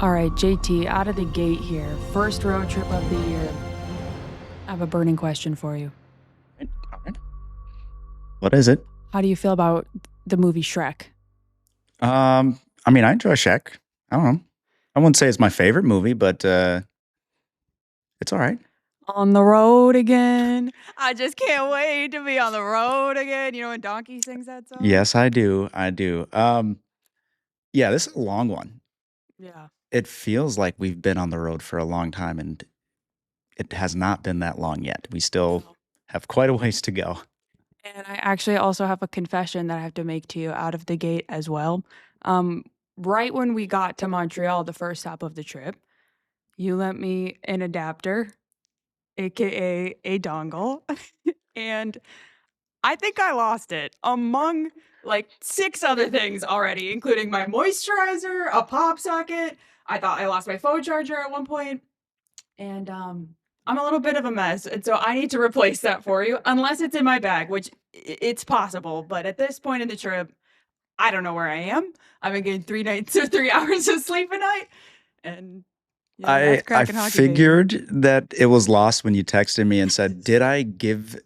All right, JT, out of the gate here. First road trip of the year. I have a burning question for you. All right. What is it? How do you feel about the movie Shrek? I mean, I enjoy Shrek. I don't know. I wouldn't say it's my favorite movie, but it's all right. On the road again. I just can't wait to be on the road again. You know when Donkey sings that song? Yes, I do. I do. Yeah, this is a long one. Yeah. It feels like we've been on the road for a long time, and it has not been that long yet. We still have quite a ways to go. And I actually also have a confession that I have to make to you out of the gate as well. Right when we got to Montreal, the first stop of the trip, you lent me an adapter, aka a dongle, and I think I lost it among like 6 other things already, including my moisturizer, a pop socket. I thought I lost my phone charger at one point, and I'm a little bit of a mess, and so I need to replace that for you, unless it's in my bag, which it's possible. But at this point in the trip, I don't know where I am. I've been getting 3 nights or 3 hours of sleep a night, and yeah, that's I cracking hockey, baby. figured that it was lost when you texted me and said, "Did I give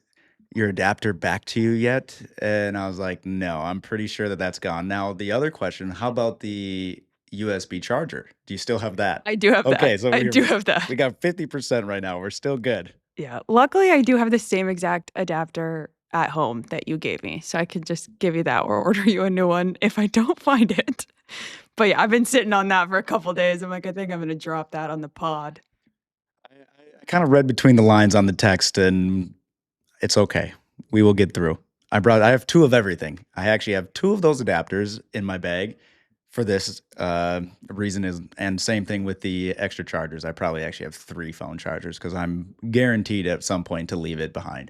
your adapter back to you yet?" And I was like, "No, I'm pretty sure that that's gone." Now, the other question, how about the USB charger? Do you still have that? I do have that. Okay, so I do have we that. got 50% right now. We're still good. Yeah. Luckily, I do have the same exact adapter at home that you gave me, so I could just give you that or order you a new one if I don't find it. But yeah, I've been sitting on that for a couple days. I'm like, I think I'm gonna drop that on the pod. I kind of read between the lines on the text, and it's okay. We will get through. I have 2 of everything. I actually have 2 of those adapters in my bag for this reason is, and same thing with the extra chargers. I probably actually have 3 phone chargers because I'm guaranteed at some point to leave it behind.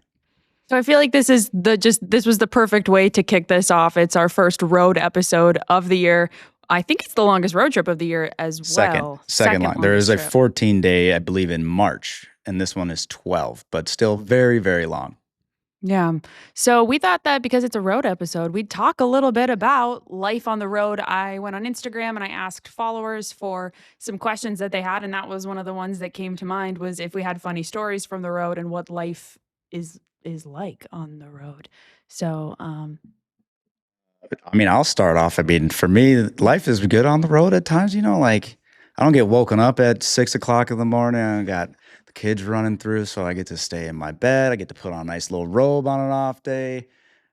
So I feel like this was the perfect way to kick this off. It's our first road episode of the year. I think it's the longest road trip of the year as well. Second line. There is a longest trip. 14-day, I believe, in March, and this one is 12, but still very, very long. Yeah. So we thought that because it's a road episode, we'd talk a little bit about life on the road. I went on Instagram and I asked followers for some questions that they had, and that was one of the ones that came to mind was if we had funny stories from the road and what life is like on the road. So I mean, I'll start off. I mean, for me, life is good on the road at times. Like I don't get woken up at 6 o'clock in the morning. I got the kids running through, so I get to stay in my bed. I get to put on a nice little robe on an off day.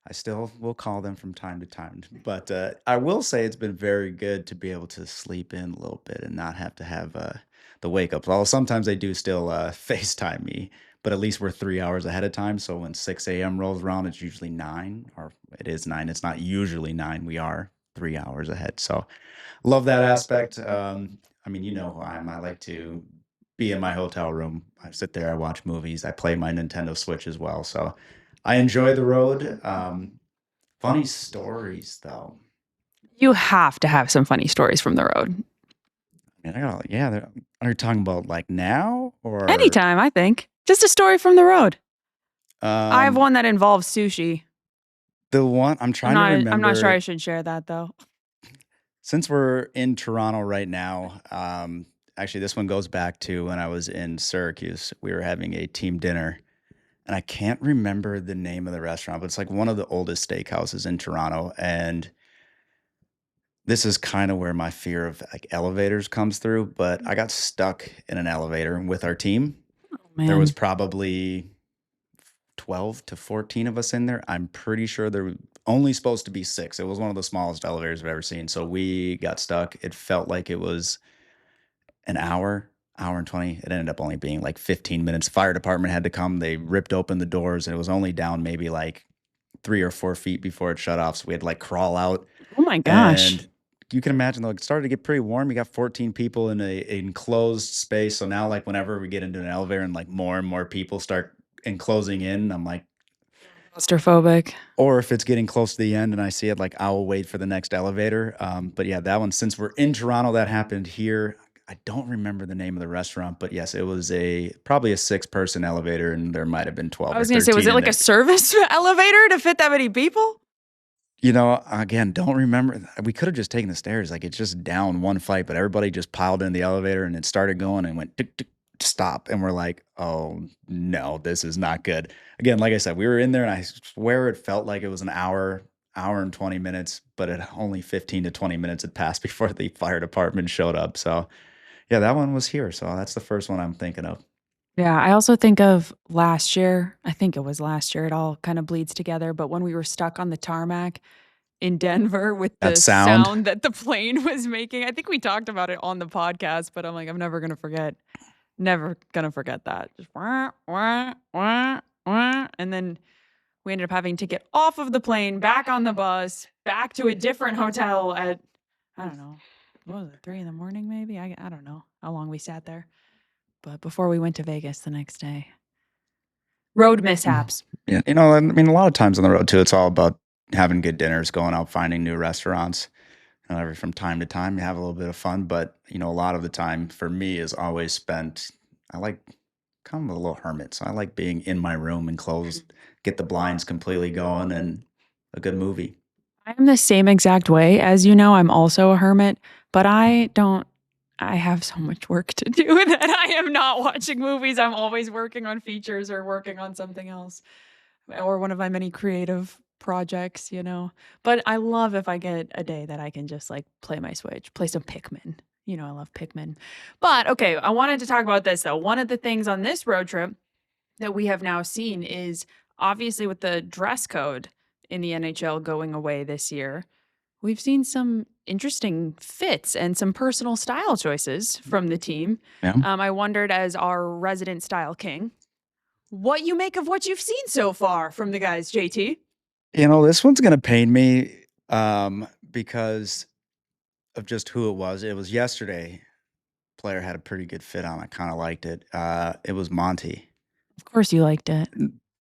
I still will call them from time to time, but I will say it's been very good to be able to sleep in a little bit and not have to have the wake up. Although sometimes they do still FaceTime me, but at least we're 3 hours ahead of time. So when 6 a.m. rolls around, it's usually 9, or it is 9. It's not usually 9. We are 3 hours ahead. So love that aspect. I mean, you know who I am. I like to be in my hotel room. I sit there, I watch movies, I play my Nintendo Switch as well. So I enjoy the road. Funny stories, though. you have to have some funny stories from the road. I mean, are you talking about like now or Anytime, I think. Just a story from the road. I have Um, one that involves sushi. the one I'm trying to remember. I'm not sure I should share that though. Since we're in Toronto right now, actually, this one goes back to when I was in Syracuse. We were having a team dinner, and I can't remember the name of the restaurant, but it's like one of the oldest steakhouses in Toronto. And this is kind of where my fear of like elevators comes through. But I got stuck in an elevator with our team. Oh, There was man. probably 12 to 14 of us in there. I'm pretty sure there were only supposed to be 6. It was one of the smallest elevators I've ever seen. So we got stuck. It felt like it was an hour and 20. It ended up only being like 15 minutes. Fire department had to come. They ripped open the doors, and it was only down maybe like 3 or 4 feet before it shut off. So we had to like crawl out. Oh my gosh. And you can imagine, like, it started to get pretty warm. You got 14 people in a enclosed space. So now, like, whenever we get into an elevator and like more and more people start enclosing in, I'm like, Claustrophobic. or if it's getting close to the end and I see it, like, I will wait for the next elevator. But yeah, that one, since we're in Toronto, that happened here. I don't remember the name of the restaurant, but yes, it was probably a 6-person elevator, and there might have been 12 I or was gonna say, was 13 it in like there. a service elevator to fit that many people? Again, don't remember. We could have just taken the stairs. Like it's just down one flight, but everybody just piled in the elevator and it started going and went tick, tick, stop. And we're like, oh no, this is not good. Again, like I said, we were in there and I swear it felt like it was an hour and 20 minutes, but it only 15 to 20 minutes had passed before the fire department showed up. So yeah, that one was here. So that's the first one I'm thinking of. Yeah, I also think of last year. I think it was last year. It all kind of bleeds together, but when we were stuck on the tarmac in Denver with That the sound. sound that the plane was making. I think we talked about it on the podcast, but I'm like, I'm never gonna forget that. Just wah, wah, wah, wah. And then we ended up having to get off of the plane, back on the bus, back to a different hotel at, I don't know, what was it, 3 in the morning maybe? I don't know how long we sat there. But before we went to Vegas the next day. Road mishaps. Yeah. I mean, a lot of times on the road too, it's all about having good dinners, going out, finding new restaurants. Every from time to time, you have a little bit of fun, but a lot of the time for me is always spent. I like kind of a little hermit, so I like being in my room and closed, get the blinds completely going, and a good movie. I am the same exact way. As you know, I'm also a hermit, but I have so much work to do that I am not watching movies. I'm always working on features or working on something else or one of my many creative projects. But I love if I get a day that I can just like play my Switch, play some Pikmin. I love Pikmin. But okay, I wanted to talk about this though. One of the things on this road trip that we have now seen is obviously with the dress code in the NHL going away this year, we've seen some interesting fits and some personal style choices from the team. Yeah. I wondered, as our resident style king, what you make of what you've seen so far from the guys, JT. This one's gonna pain me because of just who it was. It was yesterday. Player had a pretty good fit on. I kind of liked it. It was Monty. Of course, you liked it.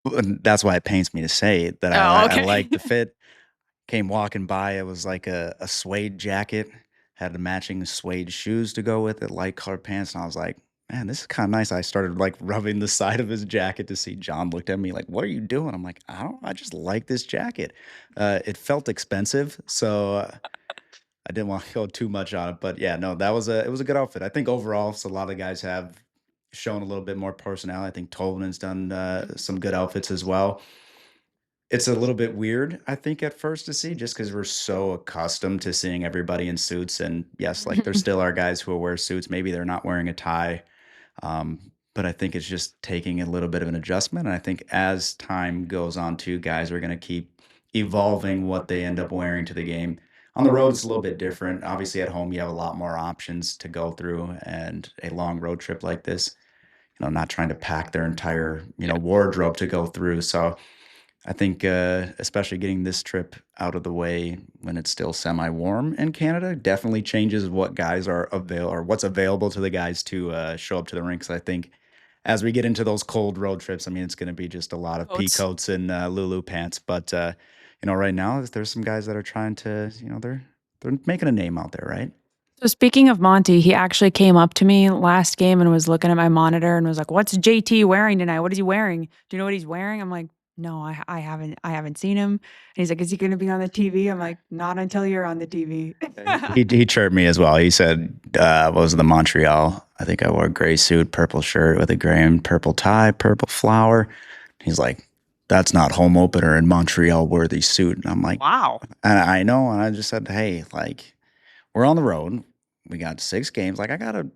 And that's why it pains me to say that Oh, I okay. like the fit. Came walking by, it was like a suede jacket, had the matching suede shoes to go with it, light colored pants, and I was like, "Man, this is kinda nice." I started, like, rubbing the side of his jacket to see. John looked at me like, "What are you doing?" I'm like, I just like this jacket." It felt expensive, so, I didn't wanna go too much on it, but yeah, no, it was a good outfit. I think overall, so a lot of guys have shown a little bit more personality. I think Tolvanen's done, some good outfits as well. It's a little bit weird, I think, at first to see just because 'cause we're so accustomed to seeing everybody in suits, and yes, like, there still are guys who will wear suits, maybe they're not wearing a tie, but I think it's just taking a little bit of an adjustment, and I think as time goes on too, guys are gonna keep evolving what they end up wearing to the game. On the road, it's a little bit different. Obviously, at home, you have a lot more options to go through, and a long road trip like this, not trying to pack their entire, Yeah. wardrobe to go through, so I think, especially getting this trip out of the way when it's still semi-warm in Canada definitely changes what guys are avail or what's available to the guys to, show up to the rinks. I think as we get into those cold road trips, I mean, it's gonna be just a lot of pea Coats. coats and, Lulu pants, but, right now, there's some guys that are trying to, they're making a name out there, right? So speaking of Monty, he actually came up to me last game and was looking at my monitor and was like, "What's JT wearing tonight? What is he wearing? Do you know what he's wearing?" I'm like, "No, I haven't seen him." And he's like, "Is he gonna be on the TV?" I'm like, "Not until you're on the TV." He chirped me as well. He said, what was it, the Montreal? I think I wore a gray suit, purple shirt with a gray and purple tie, purple flower. He's like, that's not home opener in Montreal worthy suit. And I'm like, Wow. and I know. And I just said, hey, like, we're on the road. We got 6 games. Like, I gotta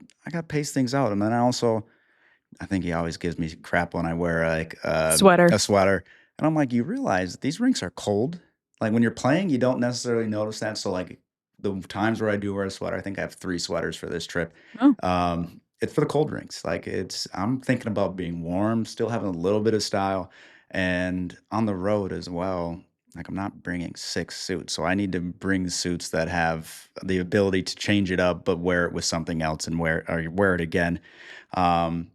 pace things out. And then I think he always gives me crap when I wear like Sweater. a sweater. And I'm like, you realize these rinks are cold. Like when you're playing, you don't necessarily notice that. So like the times where I do wear a sweater, I think I have 3 sweaters for this trip. Oh. It's for the cold rinks. Like I'm thinking about being warm, still having a little bit of style, and on the road as well. Like I'm not bringing 6 suits, so I need to bring suits that have the ability to change it up, but wear it with something else and wear it again. Um,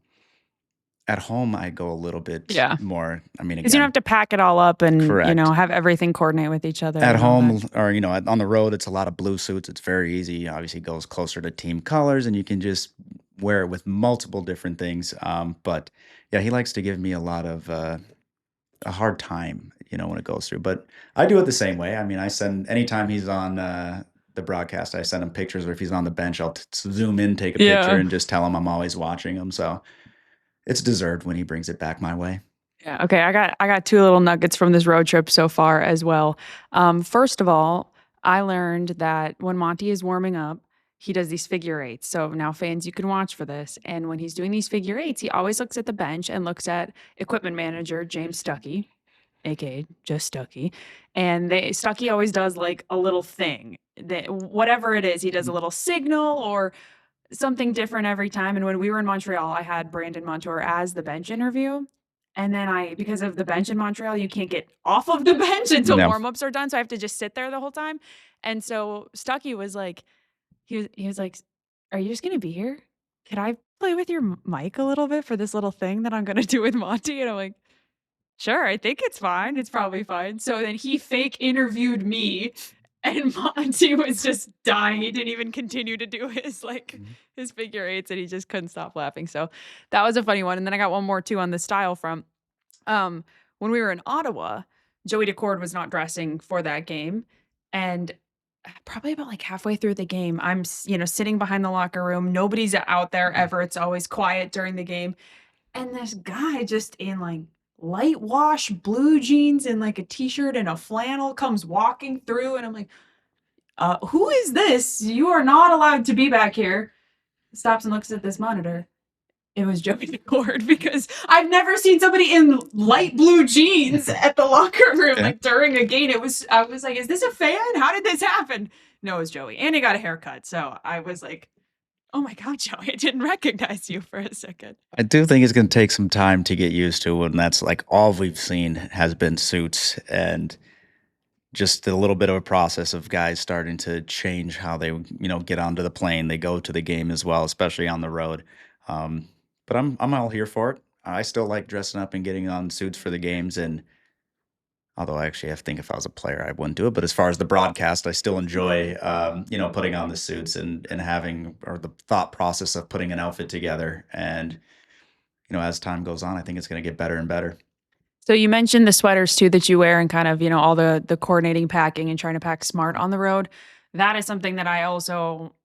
at home, I go a little bit Yeah. more. I mean, 'Cause you don't have again, to pack it all up and, correct. have everything coordinate with each other At and all that. home or, on the road, it's a lot of blue suits. It's very easy. Obviously, it goes closer to team colors, and you can just wear it with multiple different things. But yeah, he likes to give me a lot of a hard time, when it goes through. But I do it the same way. I mean, I send anytime he's on the broadcast, I send him pictures, or if he's on the bench, I'll zoom in, take a picture, Yeah. and just tell him I'm always watching him. So it's deserved when he brings it back my way. Yeah. Okay. I got two little nuggets from this road trip so far as well. First of all, I learned that when Monty is warming up, he does these figure eights. So now fans, you can watch for this. And when he's doing these figure eights, he always looks at the bench and looks at equipment manager James Stuckey, aka just Stuckey. And Stuckey always does like a little thing that whatever it is, he does a little signal or something different every time. And when we were in Montreal, I had Brandon Montour as the bench interview. And then because of the bench in Montreal, you can't get off of the bench until No. warm-ups are done. So I have to just sit there the whole time. And so Stuckey was like, he was like, "Are you just gonna be here? Could I play with your mic a little bit for this little thing that I'm gonna do with Monty?" And I'm like, "Sure, I think it's fine. It's probably fine." So then he fake interviewed me, and Monty was just dying. He didn't even continue to do his figure eights, and he just couldn't stop laughing. So that was a funny one. And then I got one more too on the style front. Um, when we were in Ottawa, Joey Decord was not dressing for that game, and probably about like halfway through the game, sitting behind the locker room. Nobody's out there ever. It's always quiet during the game. And this guy just in like light wash blue jeans and like a t-shirt and a flannel comes walking through. And I'm like, who is this? You are not allowed to be back here. Stops and looks at this monitor. It was Joey Decord because I've never seen somebody in light blue jeans at the locker room Yeah. like during a game. I was like, is this a fan? How did this happen? No, it was Joey. And he got a haircut. So I was like, oh my God, Joey, I didn't recognize you for a second. I do think it's going to take some time to get used to when that's like all we've seen has been suits, and just a little bit of a process of guys starting to change how they, get onto the plane. They go to the game as well, especially on the road. Um, but I'm all here for it. I still like dressing up and getting on suits for the games, and although I think if I was a player, I wouldn't do it. But as far as the broadcast, I still enjoy, putting on the suits and having, or the thought process of putting an outfit together. And as time goes on, I think it's going to get better and better. So you mentioned the sweaters too that you wear and kind of, all the coordinating packing and trying to pack smart on the road. That is something that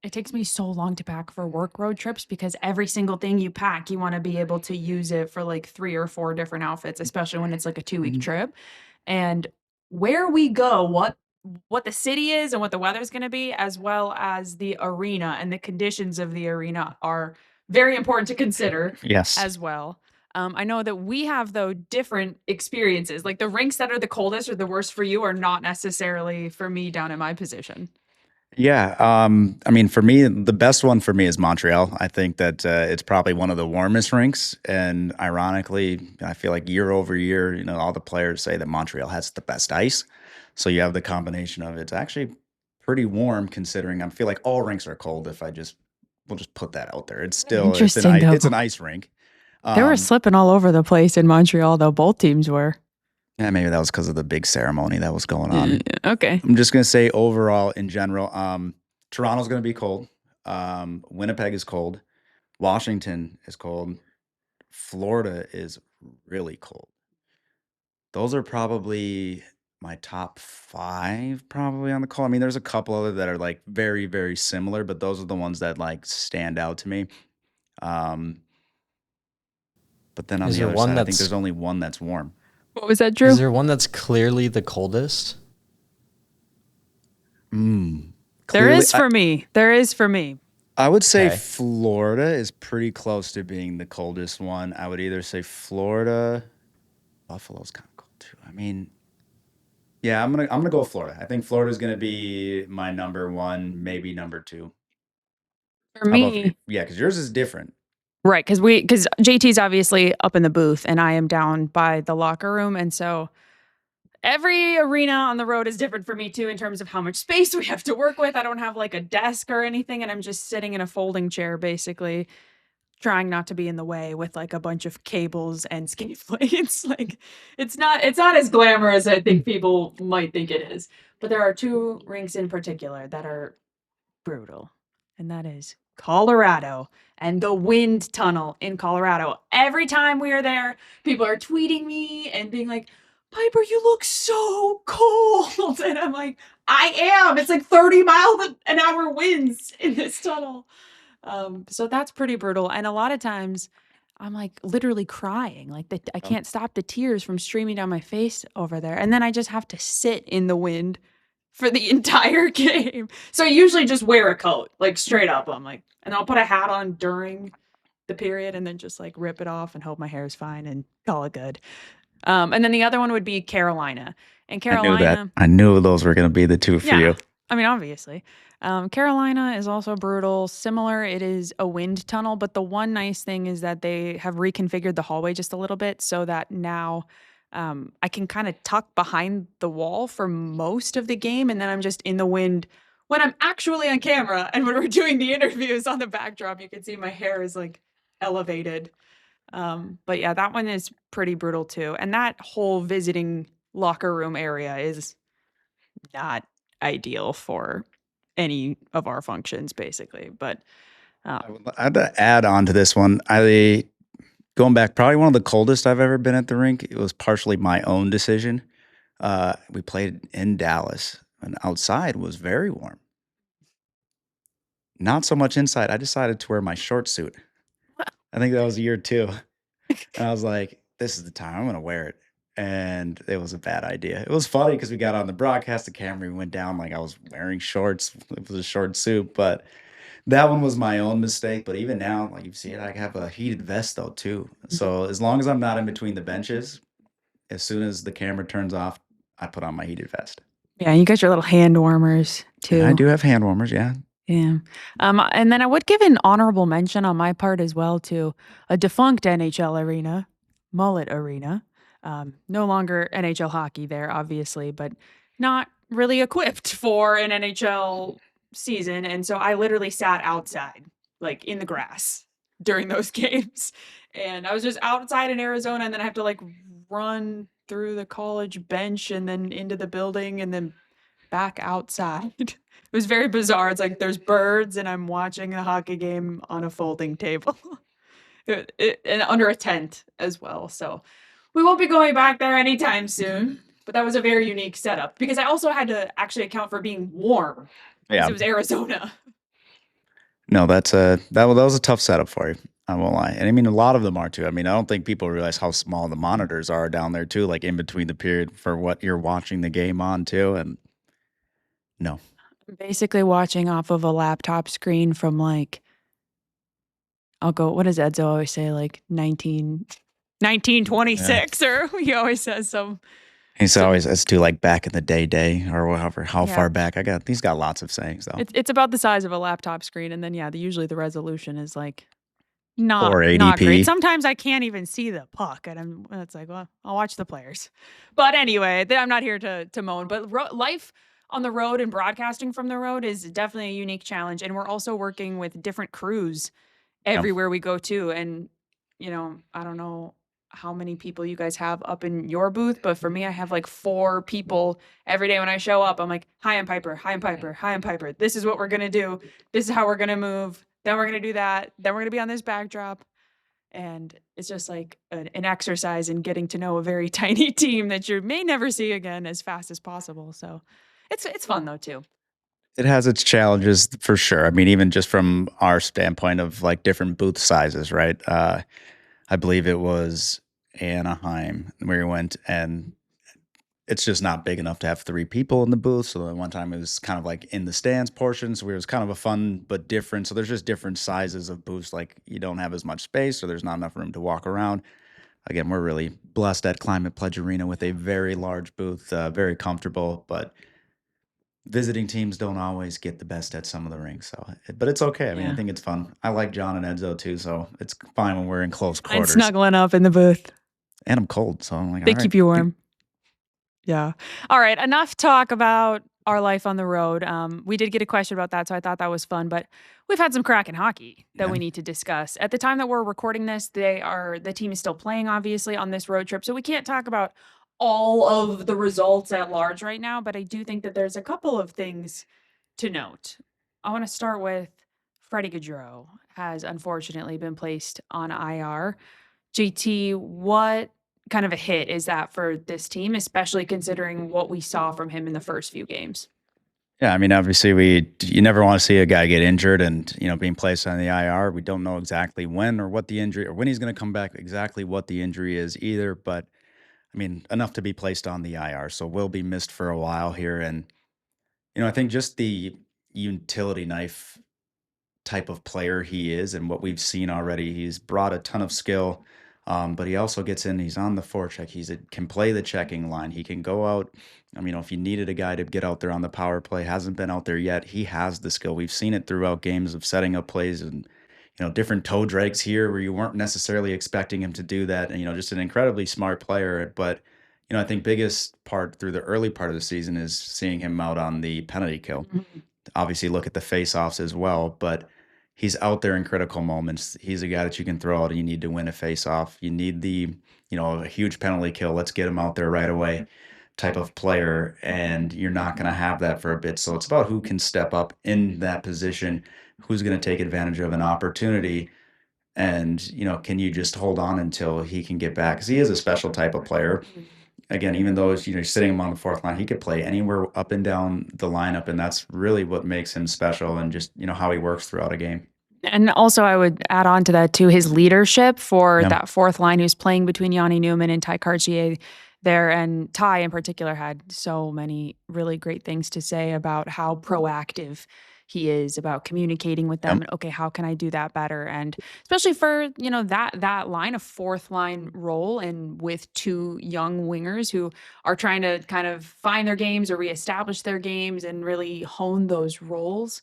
it takes me so long to pack for work road trips because every single thing you pack, you want to be able to use it for like 3 or 4 different outfits, especially when it's like a 2-week trip. And where we go, what the city is and what the weather's going to be, as well as the arena and the conditions of the arena are very important to consider Yes. as well. I know that we have, though, different experiences. Like the rinks that are the coldest or the worst for you are not necessarily for me down in my position. Yeah. I mean, for me, the best one for me is Montreal. I think that it's probably one of the warmest rinks. And ironically, I feel like year over year, all the players say that Montreal has the best ice. So you have the combination of it's actually pretty warm considering I feel like all rinks are cold if we'll just put that out there. Interesting, though. It's an ice rink. They were Um, slipping all over the place in Montreal, though. Both teams were. yeah, maybe that was because of the big ceremony that was going on. Okay. I'm just gonna say overall in general, Toronto's gonna be cold. Winnipeg is cold. Washington is cold. Florida is really cold. Those are probably my top 5 probably on the call. I mean, there's a couple other that are like very, very similar, but those are the ones that like stand out to me. Um, but then on Is the there other one side, I think there's that's only one that's warm. What was that, Drew? is there one that's clearly the coldest? Mm. There Clearly, is for me. There is for me. I would say Okay. Florida is pretty close to being the coldest one. I would either say Florida, Buffalo's kind of cold too. I mean, yeah, I'm gonna go with Florida. I think Florida's gonna be my number one, maybe number 2. For How about for you? me, Yeah, because yours is different. right, because JT's obviously up in the booth and I am down by the locker room, and so every arena on the road is different for me too in terms of how much space we have to work with. I don't have like a desk or anything, and I'm just sitting in a folding chair basically, trying not to be in the way with like a bunch of cables and skate plates. Like it's not as glamorous as I think people might think it is. But there are two rinks in particular that are brutal, and that is Colorado and the wind tunnel in Colorado. Every time we are there, people are tweeting me and being like, Piper, you look so cold. And I'm like, I am. It's like 30-mile-an-hour winds in this tunnel. So that's pretty brutal. And a lot of times I'm like literally crying. Like I Oh, can't stop the tears from streaming down my face over there. And then I just have to sit in the wind for the entire game. So I usually just wear a coat, like straight up. I'm like, and I'll put a hat on during the period and then just like rip it off and hope my hair is fine and call it good. And then the other one would be Carolina. And I knew that. Carolina, I knew those were going to be the two for yeah, you. I mean, obviously. Carolina is also brutal. Similar, it is a wind tunnel, but the one nice thing is that they have reconfigured the hallway just a little bit so that now I can kind of tuck behind the wall for most of the game, and then I'm just in the wind when I'm actually on camera. And when we're doing the interviews on the backdrop, you can see my hair is like elevated. But yeah, that one is pretty brutal too. And that whole visiting locker room area is not ideal for any of our functions, basically. But I had to add on to this one. I going back, probably one of the coldest I've ever been at the rink. It was partially my own decision. We played in Dallas, and outside was very warm. Not so much inside. I decided to wear my short suit. I think that was year 2. And I was like, this is the time. I'm going to wear it. And it was a bad idea. It was funny because we got on the broadcast, the camera went down like I was wearing shorts. It was a short suit, but that one was my own mistake. But even now, like you see it, I have a heated vest though too. So as long as I'm not in between the benches, as soon as the camera turns off, I put on my heated vest. yeah, you got your little hand warmers And I too. do have hand warmers, yeah. Yeah. And then I would give an honorable mention on my part as well to a defunct NHL arena, Mullet Arena. No longer NHL hockey there, obviously, but not really equipped for an NHL season. And so I literally sat outside, like in the grass during those games. And I was just outside in Arizona, and then I have to like run through the college bench and then into the building and then back outside. It was very bizarre. It's like there's birds and I'm watching a hockey game on a folding table. And under a tent as well. So we won't be going back there anytime soon. But that was a very unique setup because I also had to actually account for being warm because Yeah. it was Arizona. No, that was a tough setup for you. I won't lie. And I mean, a lot of them are too. I mean, I don't think people realize how small the monitors are down there too, like in between the period for what you're watching the game on too. And no, Basically watching off of a laptop screen from like I'll go, what does Edzo always say? Like 1926, or he always says some. he's So always it's too like back in the day or whatever. How yeah, far back? He's got lots of sayings though. it's about the size of a laptop screen, and then yeah, usually the resolution is like not 480p. great. Sometimes I can't even see the puck, and it's like, well, I'll watch the players. But anyway, I'm not here to moan. But life on the road and broadcasting from the road is definitely a unique challenge, and we're also working with different crews Yep. everywhere we go to. And I don't know how many people you guys have up in your booth, but for me, I have like 4 people every day when I show up. I'm like, hi, I'm Piper. Hi, I'm Piper. Hi, I'm Piper. This is what we're gonna do. This is how we're gonna move. Then we're gonna do that. Then we're gonna be on this backdrop. And it's just like an exercise in getting to know a very tiny team that you may never see again as fast as possible. So it's fun though too. It has its challenges for sure. I mean, even just from our standpoint of like different booth sizes, right? I believe it was Anaheim where we went, and it's just not big enough to have 3 people in the booth. So then one time it was kind of like in the stands portions where it was kind of a fun but different. So there's just different sizes of booths. Like you don't have as much space, so there's not enough room to walk around. Again, we're really blessed at Climate Pledge Arena with a very large booth, very comfortable. But visiting teams don't always get the best at some of the rinks. So, but it's okay. I mean, I Yeah. think it's fun. I like John and Edzo too, so it's fine when we're in close And quarters. snuggling up in the booth. And I'm cold, so I'm like, They all right. keep you warm. Yeah. All right. Enough talk about our life on the road. We did get a question about that, so I thought that was fun. But we've had some Kraken hockey that we need to discuss. At the time that we're recording this, the team is still playing, obviously, on this road trip. So we can't talk about all of the results at large right now. But I do think that there's a couple of things to note. I want to start with Freddie Gaudreau has unfortunately been placed on IR. JT, what kind of a hit is that for this team, especially considering what we saw from him in the first few games? Yeah, I mean, obviously, you never want to see a guy get injured and being placed on the IR. We don't know exactly when or what the injury or when he's going to come back. Exactly what the injury is either, but I mean, enough to be placed on the IR. So will be missed for a while here, and I think just the utility knife type of player he is and what we've seen already. He's brought a ton of skill, but he also gets in. He's on the forecheck. Can play the checking line. He can go out. I mean, if you needed a guy to get out there on the power play, hasn't been out there yet. He has the skill. We've seen it throughout games of setting up plays and different toe drags here where you weren't necessarily expecting him to do that. And just an incredibly smart player. But I think biggest part through the early part of the season is seeing him out on the penalty kill. Obviously, look at the face-offs as well, but he's out there in critical moments. He's a guy that you can throw out and you need to win a face-off. You need a huge penalty kill. Let's get him out there right away type of player. And you're not going to have that for a bit. So it's about who can step up in that position, who's going to take advantage of an opportunity. And, can you just hold on until he can get back? Because he is a special type of player. Again, even though you're sitting him on the fourth line, he could play anywhere up and down the lineup, and that's really what makes him special, and just how he works throughout a game. And also, I would add on to that too, his leadership for Yeah. that fourth line who's playing between Yanni Newman and Ty Cartier there. And Ty in particular had so many really great things to say about how proactive he is about communicating with them. Yep. And okay, how can I do that better? And especially for, that line of fourth line role and with two young wingers who are trying to kind of find their games or reestablish their games and really hone those roles.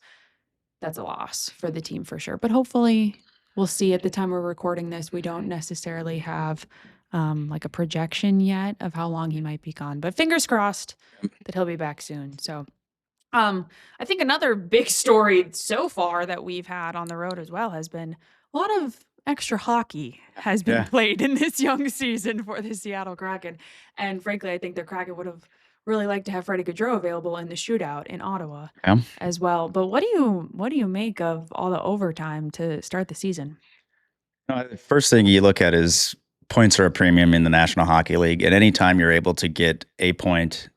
That's a loss for the team for sure. But hopefully we'll see at the time we're recording this. We don't necessarily have like a projection yet of how long he might be gone, but fingers crossed that he'll be back soon. So I think another big story so far that we've had on the road as well has been a lot of extra hockey has been Yeah. played in this young season for the Seattle Kraken. And frankly, I think the Kraken would have really liked to have Freddie Gaudreau available in the shootout in Ottawa Yeah. as well. But what do you make of all the overtime to start the season? The first thing you look at is points are a premium in the National Hockey League. And anytime you're able to get a point,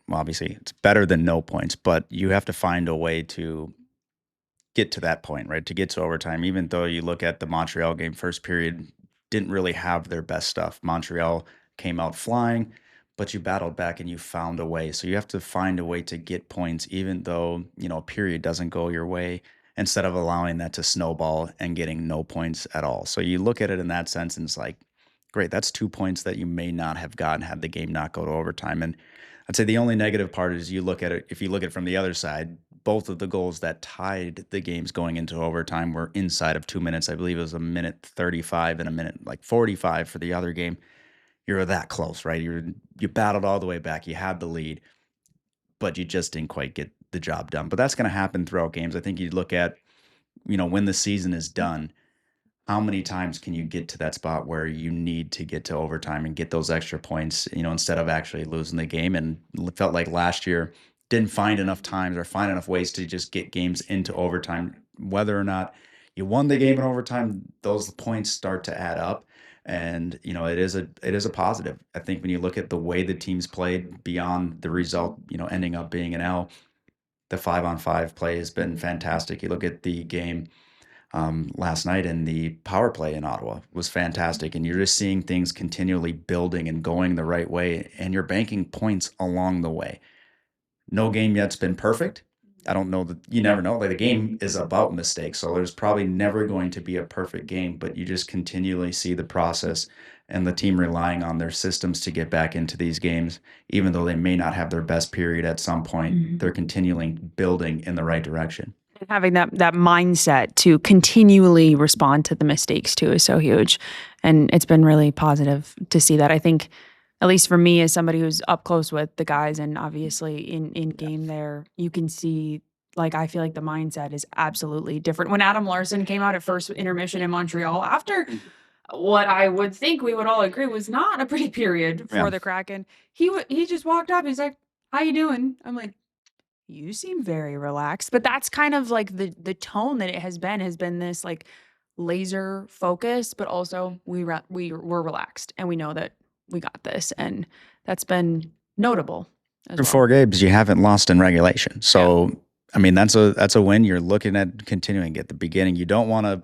well, obviously it's better than no points, but you have to find a way to get to that point, right? To get to overtime. Even though you look at the Montreal game, first period didn't really have their best stuff. Montreal came out flying, but you battled back and you found a way. So you have to find a way to get points, even though, a period doesn't go your way, instead of allowing that to snowball and getting no points at all. So you look at it in that sense and it's like, great, that's 2 points that you may not have gotten had the game not go to overtime. And I'd say the only negative part is you look at it, if you look at it from the other side, both of the goals that tied the games going into overtime were inside of 2 minutes. I believe it was a minute 35 and a minute like 45 for the other game. You're that close, right? You battled all the way back. You had the lead, but you just didn't quite get the job done. But that's going to happen throughout games. I think you look at, when the season is done, how many times can you get to that spot where you need to get to overtime and get those extra points, instead of actually losing the game? And it felt like last year didn't find enough times or find enough ways to just get games into overtime. Whether or not you won the game in overtime, those points start to add up. And it is a positive. I think when you look at the way the teams played beyond the result, ending up being an L, the 5-on-5 play has been fantastic. You look at the game last night, and the power play in Ottawa was fantastic. And you're just seeing things continually building and going the right way, and you're banking points along the way. No game yet's been perfect. I don't know that you never know. Like, the game is about mistakes, so there's probably never going to be a perfect game, but you just continually see the process and the team relying on their systems to get back into these games, even though they may not have their best period at some point. They're continually building in the right direction. And having that mindset to continually respond to the mistakes too is so huge. And it's been really positive to see that. I think, at least for me, as somebody who's up close with the guys and obviously in game there, you can see, like, I feel like the mindset is absolutely different. When Adam Larson came out at first intermission in Montreal, after what I would think we would all agree was not a pretty period for Yeah. the Kraken, he just walked up. He's like, "How you doing?" I'm like, "You seem very relaxed." But that's kind of like the tone that it has been this like laser focus, but also we're relaxed and we know that we got this, and that's been notable as Through well. 4 games, you haven't lost in regulation. So, I mean, that's a win. You're looking at continuing at the beginning. You don't wanna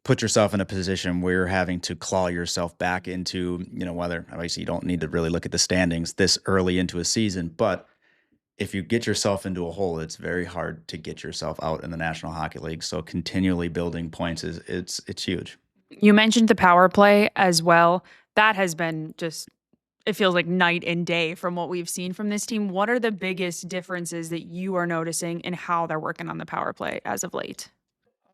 put yourself in a position where you're having to claw yourself back into, whether obviously you don't need to really look at the standings this early into a season, but if you get yourself into a hole, it's very hard to get yourself out in the National Hockey League. So continually building points is it's huge. You mentioned the power play as well. That has been just it feels like night and day from what we've seen from this team. What are the biggest differences that you are noticing in how they're working on the power play as of late?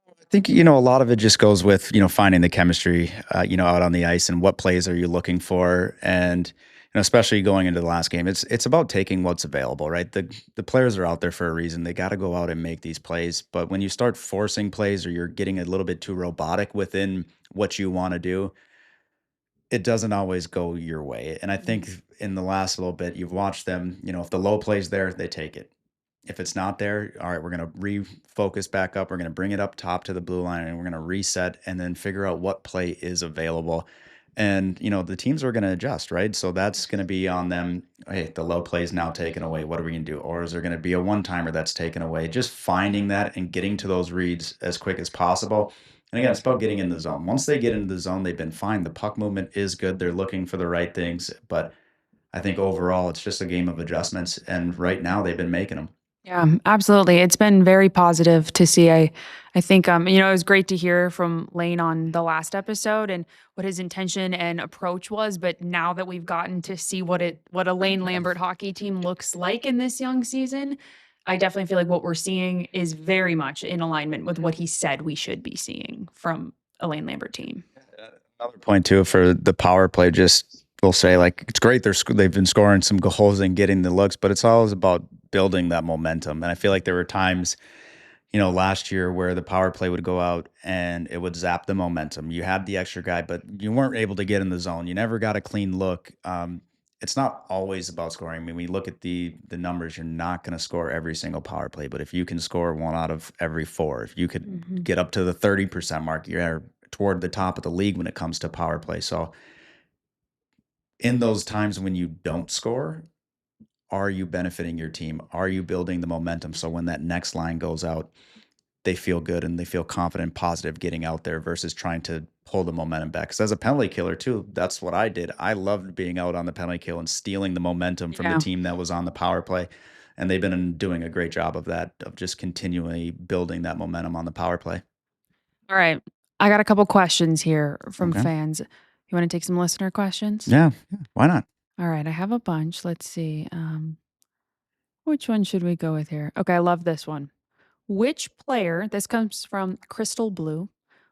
I think, a lot of it just goes with, finding the chemistry, out on the ice and what plays are you looking for. And, especially going into the last game, it's about taking what's available, right? The players are out there for a reason. They got to go out and make these plays. But when you start forcing plays or you're getting a little bit too robotic within what you want to do, it doesn't always go your way. And I think Mhm. in the last little bit, you've watched them, if the low play's there, they take it. If it's not there, all right, we're going to refocus back up. We're going to bring it up top to the blue line and we're going to reset and then figure out what play is available. And, the teams are going to adjust, right? So that's going to be on them. Hey, the low play is now taken away. What are we going to do? Or is there going to be a one timer that's taken away? Just finding that and getting to those reads as quick as possible. And again, it's about getting in the zone. Once they get into the zone, they've been fine. The puck movement is good. They're looking for the right things. But I think overall, it's just a game of adjustments. And right now, they've been making them. Yeah, absolutely. It's been very positive to see. I think it was great to hear from Lane on the last episode and what his intention and approach was. But now that we've gotten to see what a Lane Lambert hockey team looks like in this young season, I definitely feel like what we're seeing is very much in alignment with what he said we should be seeing from a Lane Lambert team. Another point too for the power play, just we'll say like it's great they've been scoring some goals and getting the looks, but it's always about building that momentum. And I feel like there were times, last year where the power play would go out and it would zap the momentum. You had the extra guy, but you weren't able to get in the zone. You never got a clean look. It's not always about scoring. I mean, when you look at the numbers, you're not going to score every single power play, but if you can score one out of every four, if you could Mhm. get up to the 30% mark, you're toward the top of the league when it comes to power play. So in those times when you don't score, are you benefiting your team? Are you building the momentum? So when that next line goes out, they feel good and they feel confident, positive getting out there versus trying to pull the momentum back. Because as a penalty killer too, that's what I did. I loved being out on the penalty kill and stealing the momentum from the Yeah. team that was on the power play. And they've been doing a great job of that, of just continually building that momentum on the power play. All right. I got a couple questions here from Okay. fans. You want to take some listener questions? Yeah. Why not? All right, I have a bunch. Let's see. Which one should we go with here? Okay, I love this one. Which player, this comes from Crystal Blue,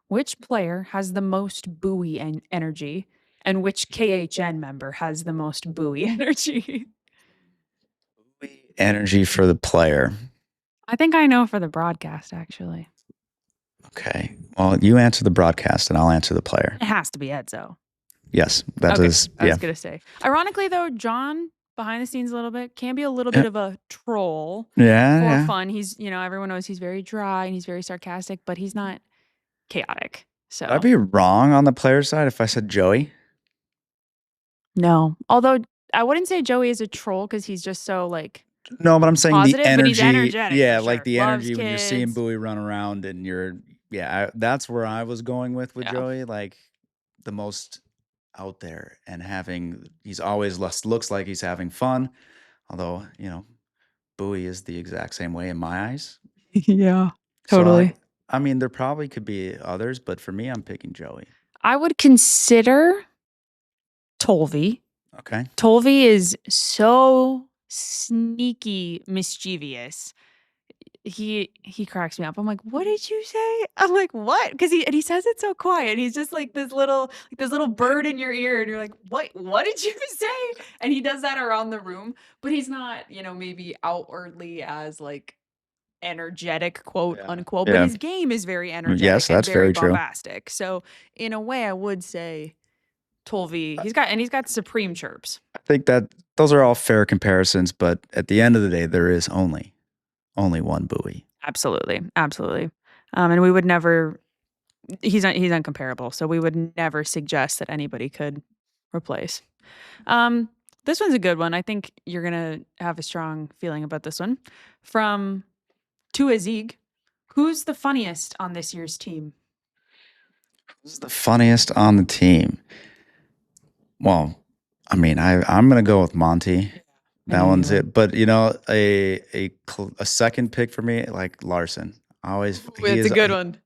which player has the most buoy and energy, and which KHN member has the most buoy energy? Energy for the player. I think I know for the broadcast, actually. Okay. Well, you answer the broadcast and I'll answer the player. It has to be Edzo. Yes, that Okay, is. I Yeah. was gonna say. Ironically, though, John behind the scenes a little bit can be a little Yeah. bit of a troll Yeah. for Yeah. fun. He's, everyone knows he's very dry and he's very sarcastic, but he's not chaotic. Would I So be wrong on the player side if I said Joey? no, although I wouldn't say Joey is a troll because he's just so like No, but I'm saying the positive, but he's energy. energetic for Yeah, like sure. the Loves energy when you're seeing kids. Bowie run around and you're. Yeah, that's where I was going with Yeah. Joey. Like the most out there and he's always looks like he's having fun. Although, Bowie is the exact same way in my eyes. Yeah, So totally. I mean, there probably could be others, but for me, I'm picking Joey. I would consider Tolvi. Okay. Tolvi is so sneaky mischievous. He cracks me up. I'm like, "What did you say?" I'm like, "What?" Because he says it so quiet. He's just like this little bird in your ear, and you're like, What did you say?" And he does that around the room, but he's not, maybe outwardly as like energetic, quote Yeah. unquote. But Yeah. his game is very Yes, energetic and that's very very true. bombastic. So in a way, I would say Tolvi. He's got supreme chirps. I think that those are all fair comparisons, but at the end of the day, there is only one Bowie. Absolutely, absolutely. And we would never. He's uncomparable, so we would never suggest that anybody could replace. This one's a good one. I think you're gonna have a strong feeling about this one. From To Azig, who's the funniest on this year's team? Who's the funniest on the team? Well, I mean, I'm gonna go with Monty. I That knew you one's would. it. But you know, a second pick for me, like Larson. Always Ooh, it's a good one.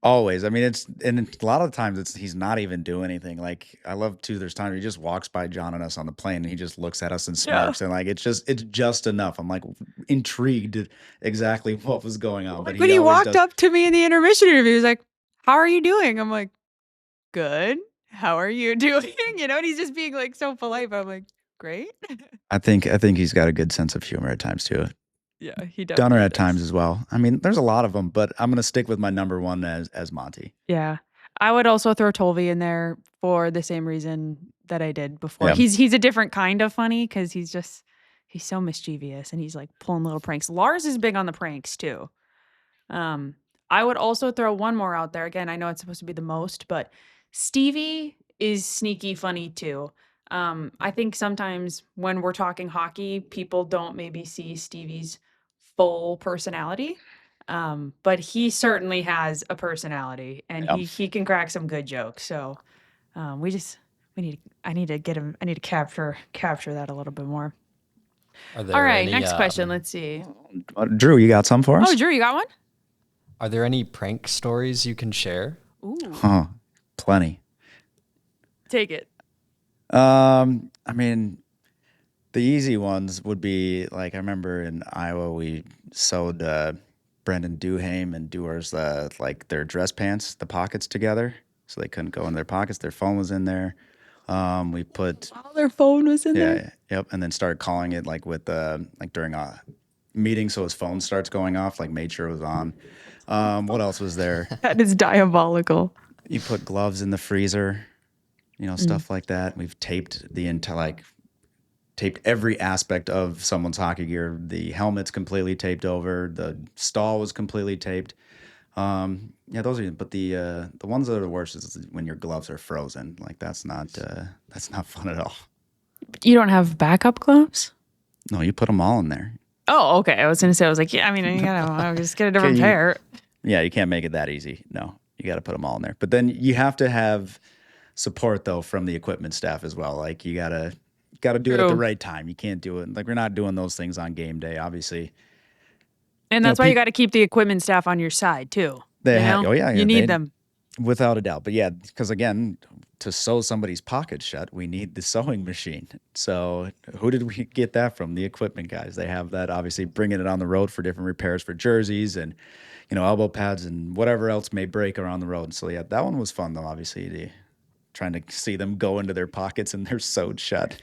always. I mean, a lot of times he's not even doing anything. Like I love too. There's times he just walks by John and us on the plane, and he just looks at us and Yeah. smirks, and like it's just enough. I'm like intrigued exactly what was going on, but Like when he he always walked does. up to me in the intermission interview, he was like, "How are you doing?" I'm like, "Good. How are you doing?" You know, and he's just being like so polite, but I'm like, "Great." I think he's got a good sense of humor at times too. Yeah, he Dunner definitely at times does. as well. I mean, there's a lot of them, but I'm gonna stick with my number one as Monty. Yeah. I would also throw Tolvi in there for the same reason that I did before. Yeah. He's a different kind of funny because he's so mischievous and he's like pulling little pranks. Lars is big on the pranks too. I would also throw one more out there. Again, I know it's supposed to be the most, but Stevie is sneaky funny too. I think sometimes when we're talking hockey, people don't maybe see Stevie's full personality. But he certainly has a personality and Yeah. he can crack some good jokes. So we just we need I need to get him I need to capture that a little bit more. Are All there right, any next question. Let's see. Drew, you got some for us? Oh, Drew, you got one? are there any prank stories you can share? Ooh, Huh. Plenty. take it. I mean, the easy ones would be like I remember in Iowa we sewed Brendan Duhame and Dewar's like their dress pants, the pockets together, so they couldn't go in their pockets. Their phone was in there. We put Oh, their phone was in there. yep, and then started calling it like with like during a meeting, so his phone starts going off. Like made sure it was on. What else was there? That is diabolical. You put gloves in the freezer, Mm. stuff like that. We've taped the entire taped every aspect of someone's hockey gear. The helmet's completely taped over. The stall was completely taped. Yeah, those are. But the ones that are the worst is when your gloves are frozen. Like that's not fun at all. You don't have backup gloves? No, you put them all in there. Oh, okay. I was gonna say, I was like, yeah, I mean, you gotta I'll just get a different Okay, pair. yeah, you can't make it that easy. No, you got to put them all in there. But then you have to have support though from the equipment staff as well. Like you gotta do it at the True. right time. You can't do it like we're not doing those things on game day, obviously. And You know, that's why you people got to keep the equipment staff on your side too. they You have know, oh yeah, you yeah, need they them. without a doubt. But yeah, because again, to sew somebody's pocket shut, we need the sewing machine. So who did we get that from? The equipment guys. They have that obviously bringing it on the road for different repairs for jerseys and elbow pads and whatever else may break around the road. So yeah, that one was fun though. Obviously, trying to see them go into their pockets and they're sewed shut.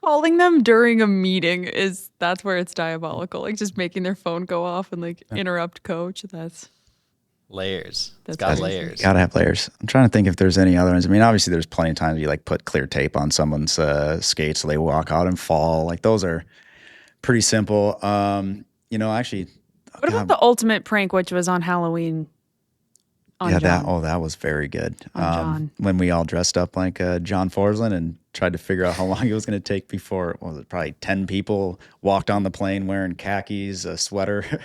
Calling them during a meeting that's where it's diabolical. Like just making their phone go off and like interrupt coach. Layers. It's That's got crazy. layers. Gotta have layers. I'm trying to think if there's any other ones. I mean, obviously, there's plenty of times you like put clear tape on someone's skates so they walk out and fall. Like those are pretty simple. Actually, oh What about God, the ultimate prank, which was on Halloween on yeah, John? that was very good. On John. When we all dressed up like John Forsland and tried to figure out how long it was going to take before what was it probably 10 people walked on the plane wearing khakis, a sweater. Yeah.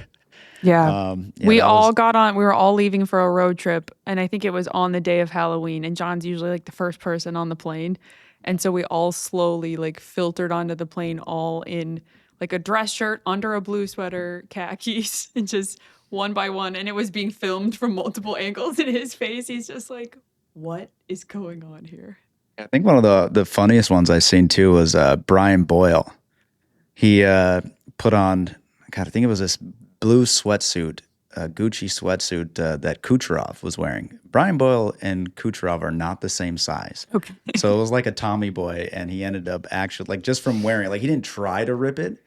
Yeah, We that all was got on, we were all leaving for a road trip, and I think it was on the day of Halloween, and John's usually like the first person on the plane. And so we all slowly like filtered onto the plane all in like a dress shirt under a blue sweater, khakis, and just one by one. And it was being filmed from multiple angles in his face. He's just like, what is going on here? I think one of the funniest ones I seen too was Brian Boyle. He put on, God, I think it was this blue sweatsuit, Gucci sweatsuit that Kucherov was wearing. Brian Boyle and Kucherov are not the same size. Okay. So it was like a Tommy boy, and he ended up actually, like, just from wearing it, like, he didn't try to rip it,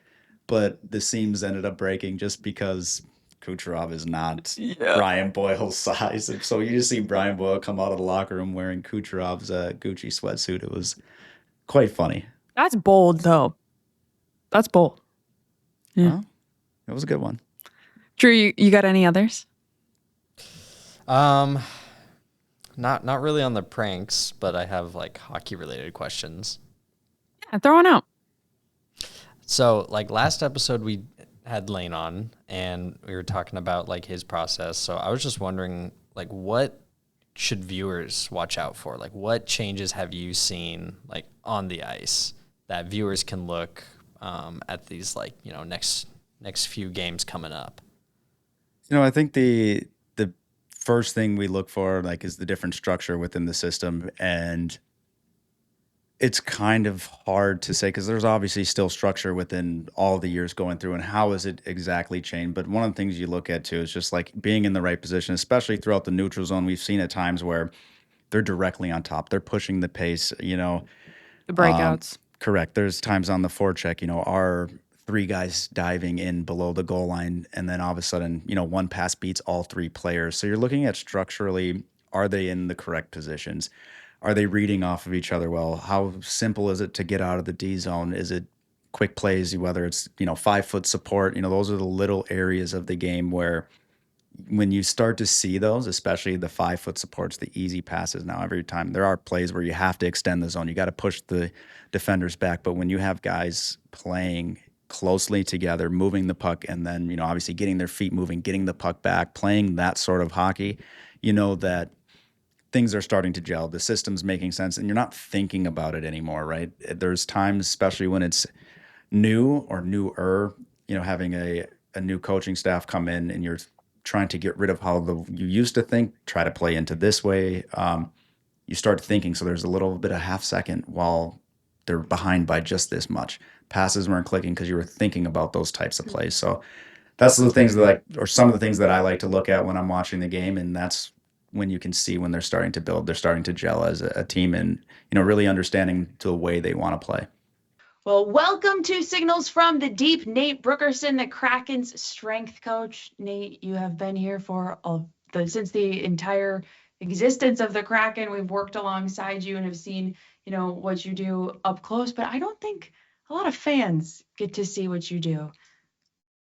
but the seams ended up breaking just because Kucherov is not Yeah. Brian Boyle's size. And so you just see Brian Boyle come out of the locker room wearing Kucherov's Gucci sweatsuit. It was quite funny. That's bold though. That's bold. Yeah. Well, it was a good one. Drew, you got any others? not really on the pranks, but I have like hockey related questions. Yeah, throw one out. So, like last episode, we had Lane on, and we were talking about like his process. So I was just wondering, like, what should viewers watch out for? Like, what changes have you seen like on the ice that viewers can look at these like next few games coming up? I think the first thing we look for like is the different structure within the system, and it's kind of hard to say because there's obviously still structure within all the years going through, and how is it exactly changed. But one of the things you look at too is just like being in the right position, especially throughout the neutral zone. We've seen at times where they're directly on top, they're pushing the pace. The Um, breakouts. Correct. There's times on the forecheck, our three guys diving in below the goal line, and then all of a sudden, one pass beats all three players. So you're looking at structurally, are they in the correct positions? Are they reading off of each other well? How simple is it to get out of the D zone? Is it quick plays, whether it's, 5 foot support? Those are the little areas of the game where when you start to see those, especially the 5 foot supports, the easy passes now, every time there are plays where you have to extend the zone, you got to push the defenders back. But when you have guys playing closely together, moving the puck, and then, obviously getting their feet moving, getting the puck back, playing that sort of hockey, that things are starting to gel. The system's making sense, and you're not thinking about it anymore, right? There's times, especially when it's new or newer, having a new coaching staff come in and you're trying to get rid of how you used to think, try to play into this way. You start thinking, so there's a little bit of half second while they're behind by just this much. Passes weren't clicking because you were thinking about those types of plays. So that's the things or some of the things that I like to look at when I'm watching the game, and that's when you can see when they're starting to build, they're starting to gel as a team, and really understanding the way they want to play. Well, welcome to Signals from the Deep. Nate Brookreson, the Kraken's strength coach. Nate, you have been here since the entire existence of the Kraken. We've worked alongside you and have seen, what you do up close, but I don't think a lot of fans get to see what you do.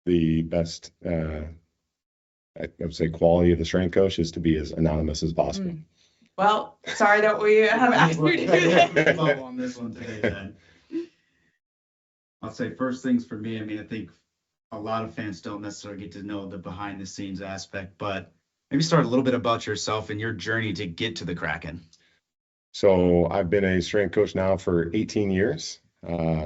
The best, I would say, quality of the strength coach is to be as anonymous as possible. Well, sorry that we have asked you to do that. On this one today, then. I'll say first things for me. I mean, I think a lot of fans don't necessarily get to know the behind the scenes aspect, but maybe start a little bit about yourself and your journey to get to the Kraken. So I've been a strength coach now for 18 years.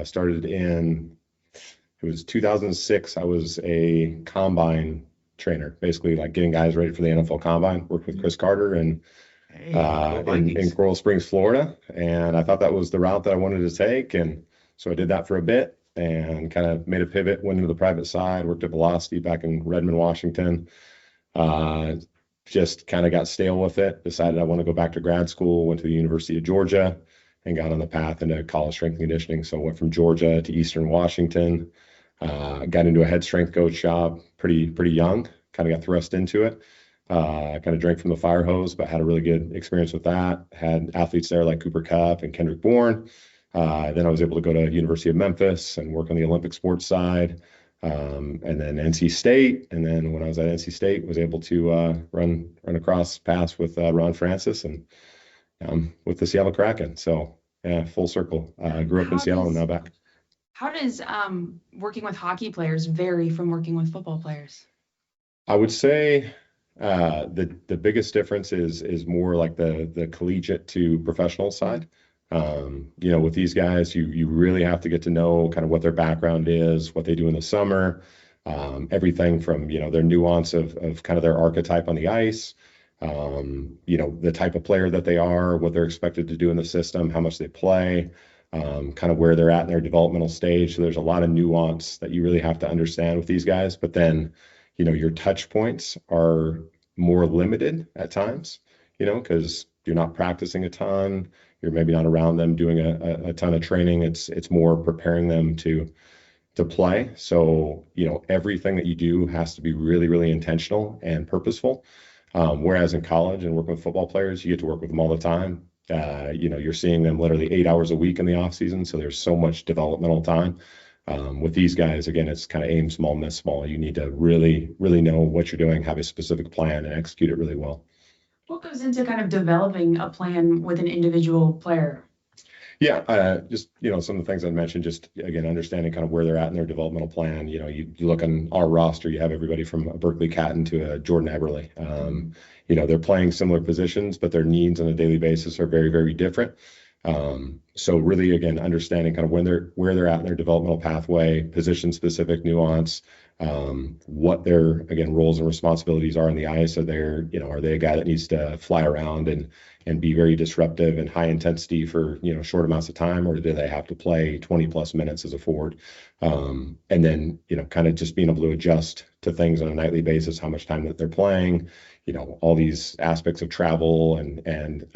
Started it was 2006. I was a combine trainer, basically like getting guys ready for the NFL combine. Worked with Chris Carter and in Coral Springs, Florida. And I thought that was the route that I wanted to take. And so I did that for a bit and kind of made a pivot, went into the private side, worked at Velocity back in Redmond, Washington. Just kind of got stale with it, decided I want to go back to grad school, went to the University of Georgia and got on the path into college strength and conditioning. So I went from Georgia to Eastern Washington, got into a head strength coach job pretty young, kind of got thrust into it. Kind of drank from the fire hose, but had a really good experience with that. Had athletes there like Cooper Kupp and Kendrick Bourne. Then I was able to go to University of Memphis and work on the Olympic sports side, and then NC State. And then when I was at NC State, was able to run across paths with Ron Francis and with the Seattle Kraken. So yeah, full circle. Grew up in Seattle and now back. How does working with hockey players vary from working with football players? I would say the biggest difference is more like the collegiate to professional side. With these guys, you really have to get to know kind of what their background is, what they do in the summer, everything from, their nuance of kind of their archetype on the ice, the type of player that they are, what they're expected to do in the system, how much they play, kind of where they're at in their developmental stage. So there's a lot of nuance that you really have to understand with these guys. But then, your touch points are more limited at times, because you're not practicing a ton. You're maybe not around them doing a ton of training. It's more preparing them to play. So, everything that you do has to be really, really intentional and purposeful. Whereas in college and working with football players, you get to work with them all the time. You're seeing them literally 8 hours a week in the off season. So there's so much developmental time. With these guys, again, it's kind of aim small, miss small. You need to really, really know what you're doing, have a specific plan, and execute it really well. What goes into kind of developing a plan with an individual player? Yeah, just some of the things I mentioned, just again understanding kind of where they're at in their developmental plan. You look on our roster, you have everybody from a Berkeley Catton to a Jordan Eberle. They're playing similar positions, but their needs on a daily basis are very, very different. So really, again, understanding kind of where they're at in their developmental pathway, position specific nuance, what their again roles and responsibilities are on the ice. Are they a guy that needs to fly around and be very disruptive and high intensity for short amounts of time, or do they have to play 20 plus minutes as a forward? And then kind of just being able to adjust to things on a nightly basis, how much time that they're playing, all these aspects of travel and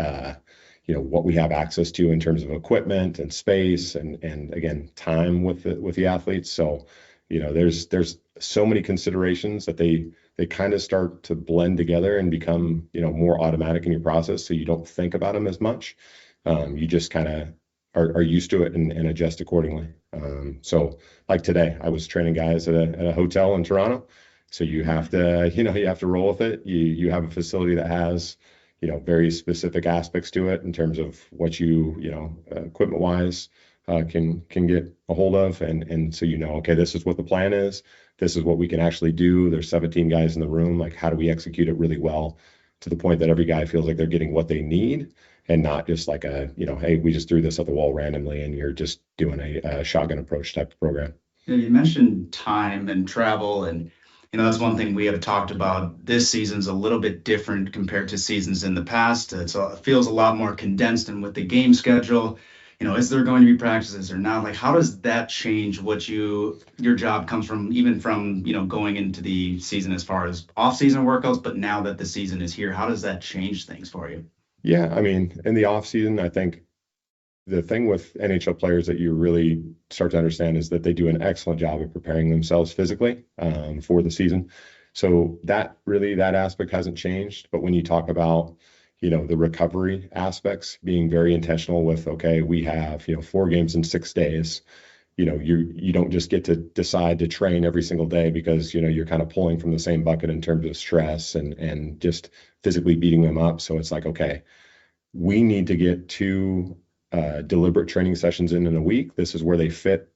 what we have access to in terms of equipment and space and again time with the athletes. So there's so many considerations that they kind of start to blend together and become more automatic in your process, so you don't think about them as much. You just kind of are used to it and adjust accordingly. So like today, I was training guys at a hotel in Toronto, so you have to you have to roll with it. You have a facility that has very specific aspects to it in terms of what equipment wise can get a hold of, and so okay, this is what the plan is. This is what we can actually do. There's 17 guys in the room. Like, how do we execute it really well to the point that every guy feels like they're getting what they need, and not just like hey, we just threw this at the wall randomly and you're just doing a shotgun approach type of program. Yeah, you mentioned time and travel, and that's one thing we have talked about. This season's a little bit different compared to seasons in the past. It feels a lot more condensed, and with the game schedule, is there going to be practices or not? Like, how does that change what your job comes from, even from, going into the season as far as off-season workouts, but now that the season is here, how does that change things for you? Yeah, I mean, in the off season, I think the thing with NHL players that you really start to understand is that they do an excellent job of preparing themselves physically for the season. So that aspect hasn't changed. But when you talk about the recovery aspects, being very intentional with, okay, we have 4 games in 6 days. You don't just get to decide to train every single day because you're kind of pulling from the same bucket in terms of stress and just physically beating them up. So it's like, okay, we need to get 2 deliberate training sessions in a week. This is where they fit,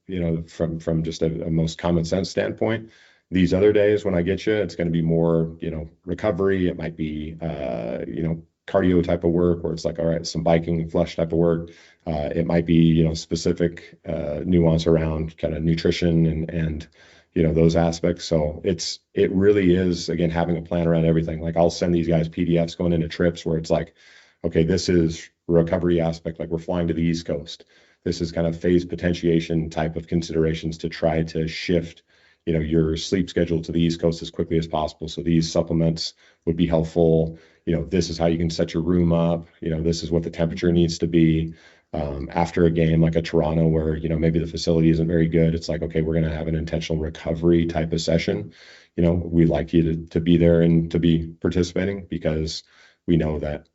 from just a most common sense standpoint. These other days when I get you, it's going to be more, recovery. It might be, cardio type of work where it's like, all right, some biking, flush type of work. It might be, specific nuance around kind of nutrition and those aspects. So it really is, again, having a plan around everything. Like, I'll send these guys PDFs going into trips where it's like, okay, this is recovery aspect. Like, we're flying to the East Coast. This is kind of phase potentiation type of considerations to try to shift your sleep schedule to the East Coast as quickly as possible. So these supplements would be helpful. This is how you can set your room up. This is what the temperature needs to be. After a game like a Toronto where, maybe the facility isn't very good, it's like, okay, we're going to have an intentional recovery type of session. We'd like you to be there and to be participating because we know that,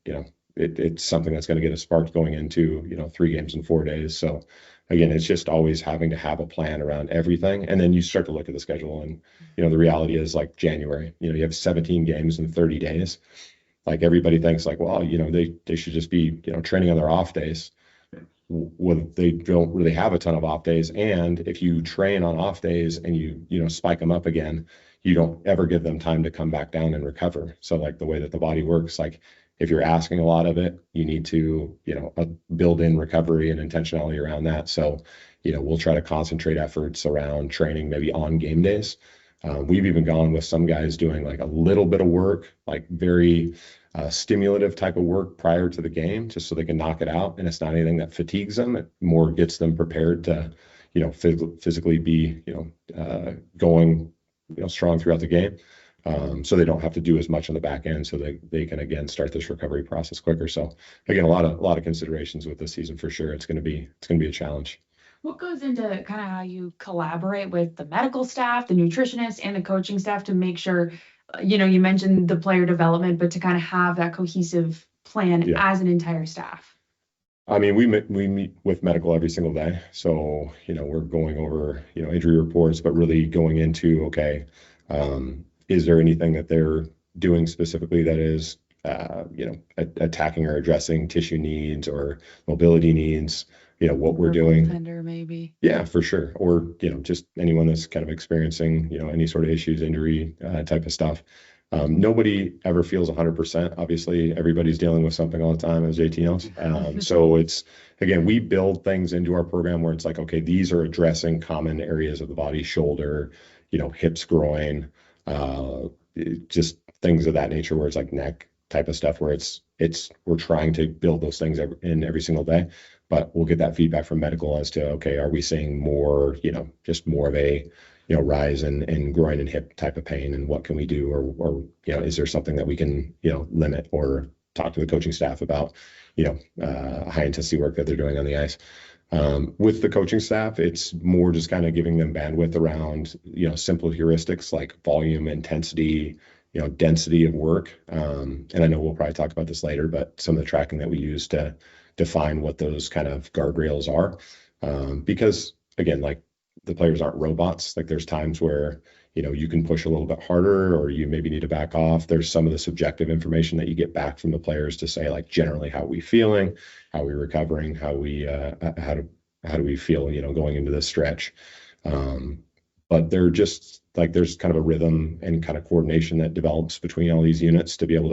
it's something that's going to get us sparked going into, 3 games in 4 days. So again, it's just always having to have a plan around everything. And then you start to look at the schedule and, the reality is like January, you have 17 games in 30 days. Like, everybody thinks like, well, they should just be, training on their off days. Well, they don't really have a ton of off days. And if you train on off days and you spike them up again, you don't ever give them time to come back down and recover. So like the way that the body works, like if you're asking a lot of it, you need to, build in recovery and intentionality around that. So, we'll try to concentrate efforts around training maybe on game days. We've even gone with some guys doing like a little bit of work, like very stimulative type of work prior to the game, just so they can knock it out. And it's not anything that fatigues them. It more gets them prepared to, physically be, going, strong throughout the game. So they don't have to do as much on the back end, so they can again start this recovery process quicker. So again, a lot of considerations with this season for sure. It's going to be a challenge. What goes into kind of how you collaborate with the medical staff, the nutritionists, and the coaching staff to make sure, you mentioned the player development, but to kind of have that cohesive plan as an entire staff? I mean, we meet with medical every single day. So, we're going over, injury reports, but really going into, okay, is there anything that they're doing specifically that is attacking or addressing tissue needs or mobility needs, what we're Or doing. goaltender, maybe. Yeah, for sure. Or, just anyone that's kind of experiencing, any sort of issues, injury, type of stuff. Nobody ever feels 100%. Obviously, everybody's dealing with something all the time, as JT knows. So it's, again, we build things into our program where it's like, okay, these are addressing common areas of the body, shoulder, hips, groin, just things of that nature, where it's like neck type of stuff, where we're trying to build those things in every single day. But we'll get that feedback from medical as to, okay, are we seeing more, just more of a, rise in groin and hip type of pain, and what can we do? Or, is there something that we can, limit or talk to the coaching staff about, high intensity work that they're doing on the ice. With the coaching staff, it's more just kind of giving them bandwidth around, simple heuristics like volume, intensity, density of work. And I know we'll probably talk about this later, but some of the tracking that we use to define what those kind of guardrails are. Because again, like, the players aren't robots. Like, there's times where, you can push a little bit harder, or you maybe need to back off. There's some of the subjective information that you get back from the players to say, like, generally, how are we feeling, how are we recovering, how do we feel, going into this stretch. But they're just like, there's kind of a rhythm and kind of coordination that develops between all these units to be able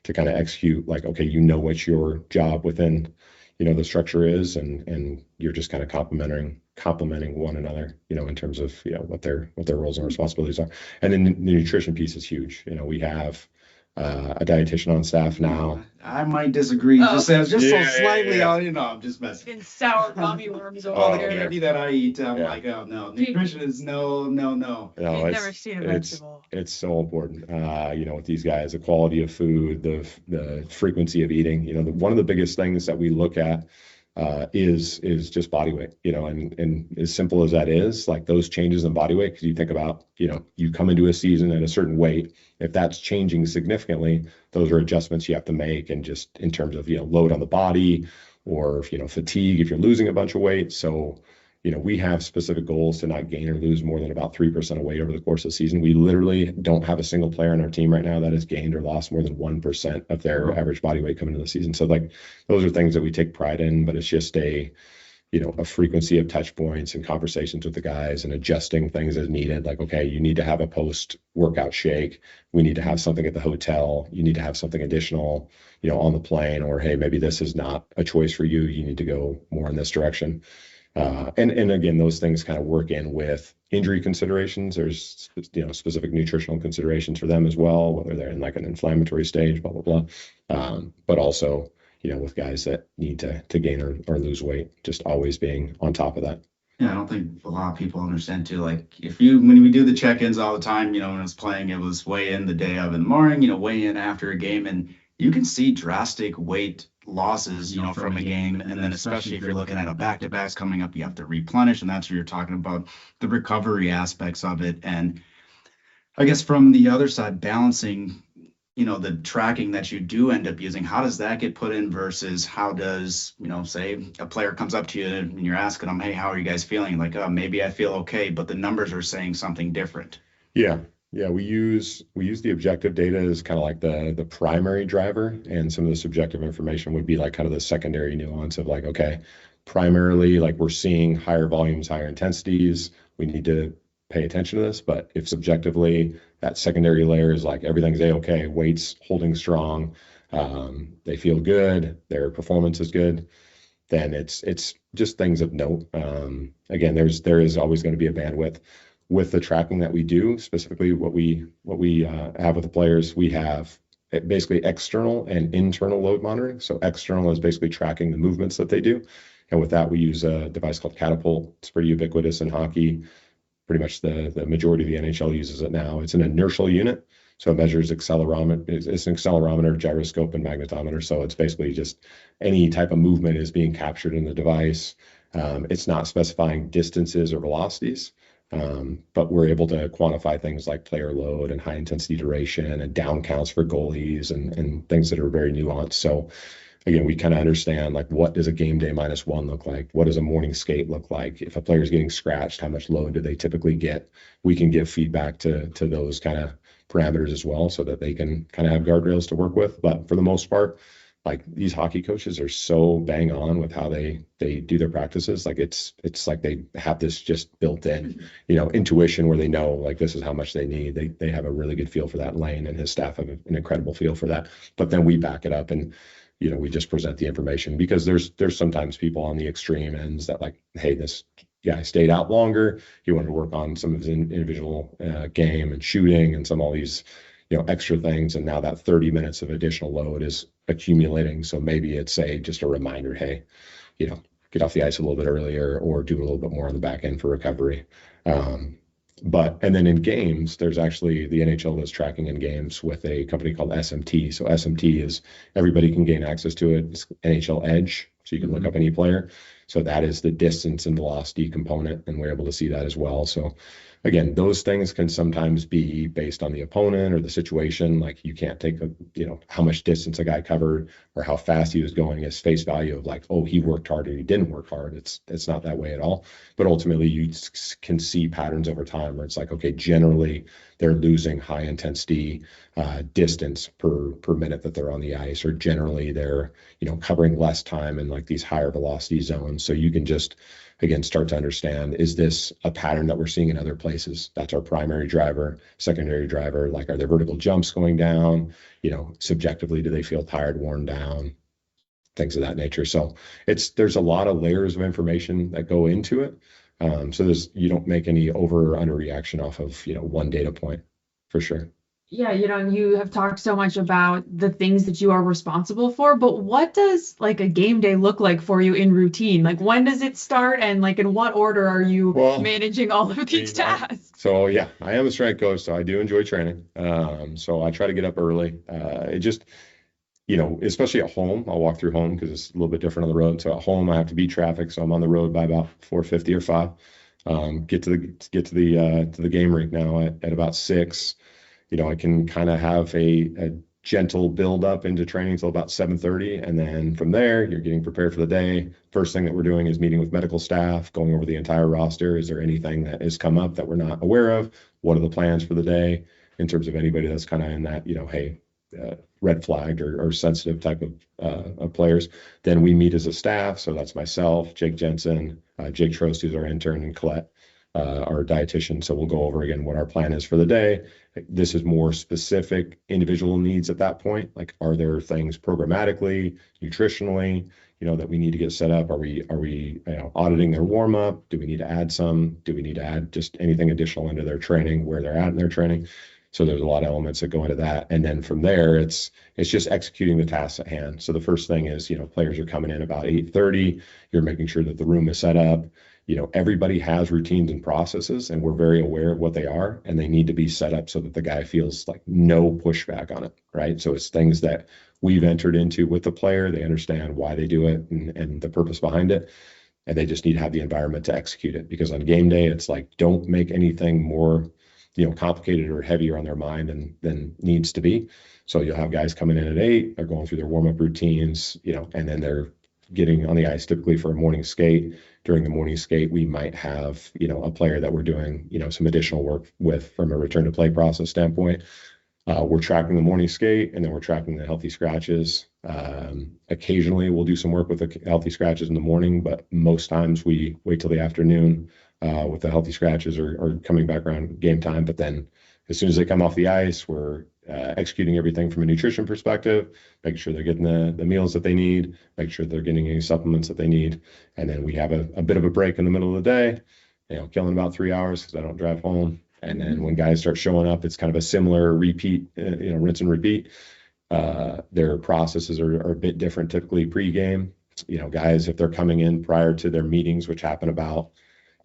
to kind of execute, like, okay, what your job within, the structure is, and you're just kind of complementing one another, in terms of, what their roles and responsibilities are. And then the nutrition piece is huge. We have a dietitian on staff now. I might disagree. Oh. Just so slightly. Yeah. I'm just messing. Fucking sour gummy worms All over the there. candy that I eat, I'm Yeah. like, oh no, nutrition is no. No, You've never seen a vegetable. it's so important. With these guys, the quality of food, the frequency of eating. One of the biggest things that we look at is just body weight. And as simple as that is, like, those changes in body weight, because you think about, you come into a season at a certain weight. If that's changing significantly, those are adjustments you have to make, and just in terms of, load on the body, or fatigue if you're losing a bunch of weight. So, we have specific goals to not gain or lose more than about 3% of weight over the course of the season. We literally don't have a single player on our team right now that has gained or lost more than 1% of their average body weight coming into the season. So, like, those are things that we take pride in, but it's just a frequency of touch points and conversations with the guys, and adjusting things as needed. Like, okay, you need to have a post workout shake. We need to have something at the hotel. You need to have something additional, on the plane, or, hey, maybe this is not a choice for you. You need to go more in this direction. And again, those things kind of work in with injury considerations. There's, specific nutritional considerations for them as well, whether they're in like an inflammatory stage, blah, blah, blah. But also, with guys that need to gain or lose weight, just always being on top of that. Yeah, I don't think a lot of people understand too. Like, when we do the check-ins all the time, when I was playing, it was weigh in the day of in the morning, weigh in after a game, and you can see drastic weight losses, from a game. And then especially if you're looking at a back-to-backs coming up, you have to replenish, and that's where you're talking about the recovery aspects of it. And I guess from the other side, balancing, the tracking that you do end up using, how does that get put in versus how does, say a player comes up to you and you're asking them, hey, how are you guys feeling? Like, oh, maybe I feel okay, but the numbers are saying something different. Yeah. We use the objective data as kind of like the primary driver, and some of the subjective information would be like kind of the secondary nuance of, like, okay, primarily, like, we're seeing higher volumes, higher intensities. We need to pay attention to this. But if subjectively that secondary layer is like everything's a-okay, weight's holding strong, they feel good, their performance is good, then it's just things of note. Again, there is always going to be a bandwidth with the tracking that we do. Specifically, what we have with the players, we have basically external and internal load monitoring. So external is basically tracking the movements that they do, and with that we use a device called Catapult. It's pretty ubiquitous in hockey. Pretty much the majority of the NHL uses it now. It's an inertial unit, so it measures accelerometer. It's an accelerometer, gyroscope, and magnetometer. So it's basically just any type of movement is being captured in the device. It's not specifying distances or velocities, but we're able to quantify things like player load and high intensity duration and down counts for goalies and things that are very nuanced. So again, we kind of understand, like, what does a game day -1 look like? What does a morning skate look like? If a player is getting scratched, how much load do they typically get? We can give feedback to those kind of parameters as well, so that they can kind of have guardrails to work with. But for the most part, like these hockey coaches are so bang on with how they do their practices. Like it's like they have this just built in, intuition where they know like this is how much they need. They have a really good feel for that. Lane and his staff have an incredible feel for that. But then we back it up and we just present the information, because there's sometimes people on the extreme ends that like, hey, this guy stayed out longer. He wanted to work on some of his individual game and shooting and all these extra things, and now that 30 minutes of additional load is accumulating. So maybe it's just a reminder, hey, get off the ice a little bit earlier, or do a little bit more on the back end for recovery. And then in games, there's actually the NHL is tracking in games with a company called SMT. So SMT is, everybody can gain access to it. It's NHL Edge, so you can look up any player. So that is the distance and velocity component, and we're able to see that as well. So again, those things can sometimes be based on the opponent or the situation. Like you can't take how much distance a guy covered or how fast he was going as face value of like, oh, he worked hard or he didn't work hard. It's not that way at all. But ultimately, you can see patterns over time where it's like, okay, generally they're losing high intensity distance per minute that they're on the ice, or generally they're covering less time in like these higher velocity zones. So you can just again start to understand, is this a pattern that we're seeing in other places? That's our primary driver. Secondary driver, like, are there vertical jumps going down? Subjectively, do they feel tired, worn down, things of that nature? So there's a lot of layers of information that go into it. So you don't make any over or under reaction off of one data point, for sure. Yeah, you have talked so much about the things that you are responsible for, but what does like a game day look like for you in routine? Like when does it start, and like in what order are you managing all of these tasks? So yeah, I am a strength coach, so I do enjoy training. So I try to get up early. It just, especially at home, I'll walk through home because it's a little bit different on the road. So at home, I have to beat traffic, so I'm on the road by about 4:50 or 5. Get to the game rink now at about 6. I can kind of have a gentle build up into training until about 7:30. And then from there, you're getting prepared for the day. First thing that we're doing is meeting with medical staff, going over the entire roster. Is there anything that has come up that we're not aware of? What are the plans for the day in terms of anybody that's kind of in that, hey, red flagged or sensitive type of players? Then we meet as a staff. So that's myself, Jake Jensen, Jake Trost, who's our intern, and Colette, our dietitian. So we'll go over again what our plan is for the day. This is more specific individual needs at that point. Like, are there things programmatically, nutritionally, that we need to get set up? Are we auditing their warm up? Do we need to add some? Do we need to add just anything additional into their training, where they're at in their training? So there's a lot of elements that go into that. And then from there, it's just executing the tasks at hand. So the first thing is, players are coming in about 8:30. You're making sure that the room is set up. Everybody has routines and processes, and we're very aware of what they are, and they need to be set up so that the guy feels like no pushback on it, right? So it's things that we've entered into with the player. They understand why they do it and the purpose behind it, and they just need to have the environment to execute it. Because on game day, it's like, don't make anything more complicated or heavier on their mind than needs to be. So you'll have guys coming in at 8, they're going through their warm-up routines, and then they're getting on the ice typically for a morning skate. During the morning skate, we might have, a player that we're doing, some additional work with from a return to play process standpoint. We're tracking the morning skate, and then we're tracking the healthy scratches. Occasionally we'll do some work with the healthy scratches in the morning, but most times we wait till the afternoon with the healthy scratches or coming back around game time. But then as soon as they come off the ice, we're executing everything from a nutrition perspective, making sure they're getting the meals that they need, making sure they're getting any supplements that they need. And then we have a bit of a break in the middle of the day, killing about 3 hours because I don't drive home. And then when guys start showing up, it's kind of a similar repeat, rinse and repeat. Their processes are a bit different typically pre-game. Guys, if they're coming in prior to their meetings, which happen about,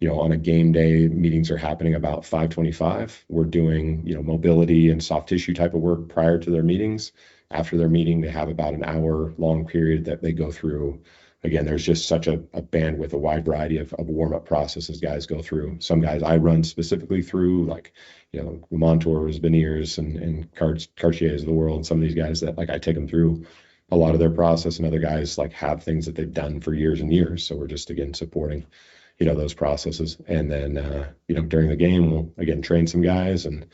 on a game day, meetings are happening about 5:25. We're doing, mobility and soft tissue type of work prior to their meetings. After their meeting, they have about an hour long period that they go through. Again, there's just such a bandwidth, a wide variety of warm-up processes guys go through. Some guys I run specifically through, like, Montours, Beniers, and Cartiers of the world. And some of these guys that, like, I take them through a lot of their process, and other guys, like, have things that they've done for years and years. So we're just, again, supporting those processes. And then, during the game, we'll again train some guys and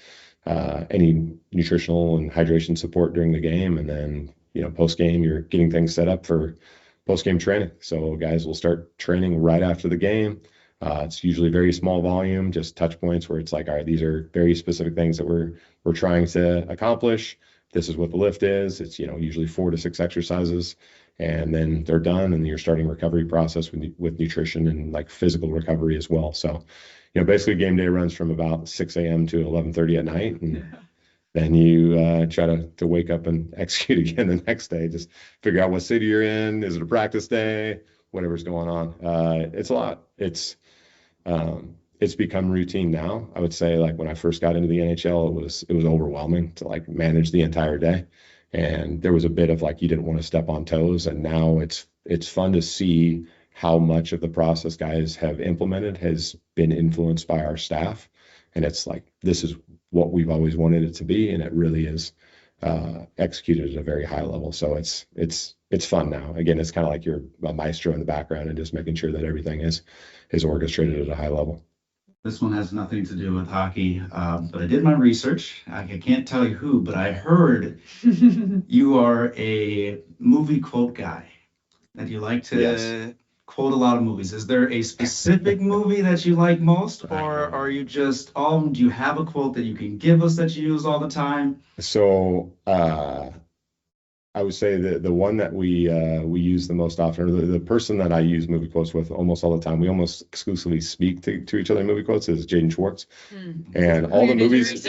any nutritional and hydration support during the game. And then, post game, you're getting things set up for post game training. So guys will start training right after the game. It's usually very small volume, just touch points where it's like, all right, these are very specific things that we're trying to accomplish. This is what the lift is. It's, usually 4 to 6 exercises, and then they're done, and you're starting recovery process with nutrition and like physical recovery as well. So, basically game day runs from about 6 a.m. to 11:30 at night, and then you try to wake up and execute again the next day. Just figure out what city you're in. Is it a practice day? Whatever's going on. It's a lot. It's become routine now. I would say, like, when I first got into the NHL, it was overwhelming to like manage the entire day. And there was a bit of like, you didn't want to step on toes. And now it's fun to see how much of the process guys have implemented has been influenced by our staff. And it's like, this is what we've always wanted it to be. And it really is executed at a very high level. So it's fun now. Again, it's kind of like you're a maestro in the background and just making sure that everything is orchestrated at a high level. This one has nothing to do with hockey, but I did my research. I can't tell you who, but I heard you are a movie quote guy, that you like to quote a lot of movies. Is there a specific movie that you like most, or are you just, do you have a quote that you can give us that you use all the time? So I would say the one that we use the most often, or the person that I use movie quotes with almost all the time, we almost exclusively speak to each other in movie quotes, is Jaden Schwartz. And all the movies.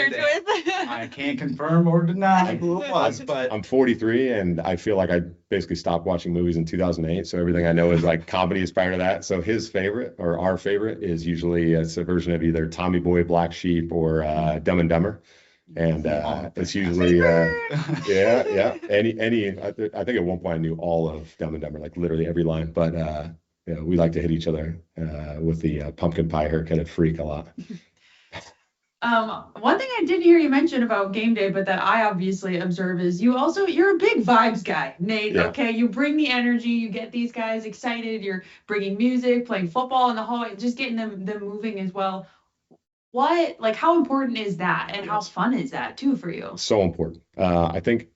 I can't confirm or deny who it was, but I'm 43, and I feel like I basically stopped watching movies in 2008. So everything I know is like comedies prior to that. So his favorite, or our favorite, is usually it's a version of either Tommy Boy, Black Sheep, or Dumb and Dumber. And it's usually any I think at one point I knew all of Dumb and Dumber, like literally every line. But we like to hit each other with the pumpkin pie haircut freak a lot. One thing I didn't hear you mention about game day, but that I obviously observe, is you're a big vibes guy, Nate. Yeah. Okay, you bring the energy, you get these guys excited, you're bringing music, playing football in the hallway, just getting them moving as well. How important is that, and how fun is that too for you? So important. I think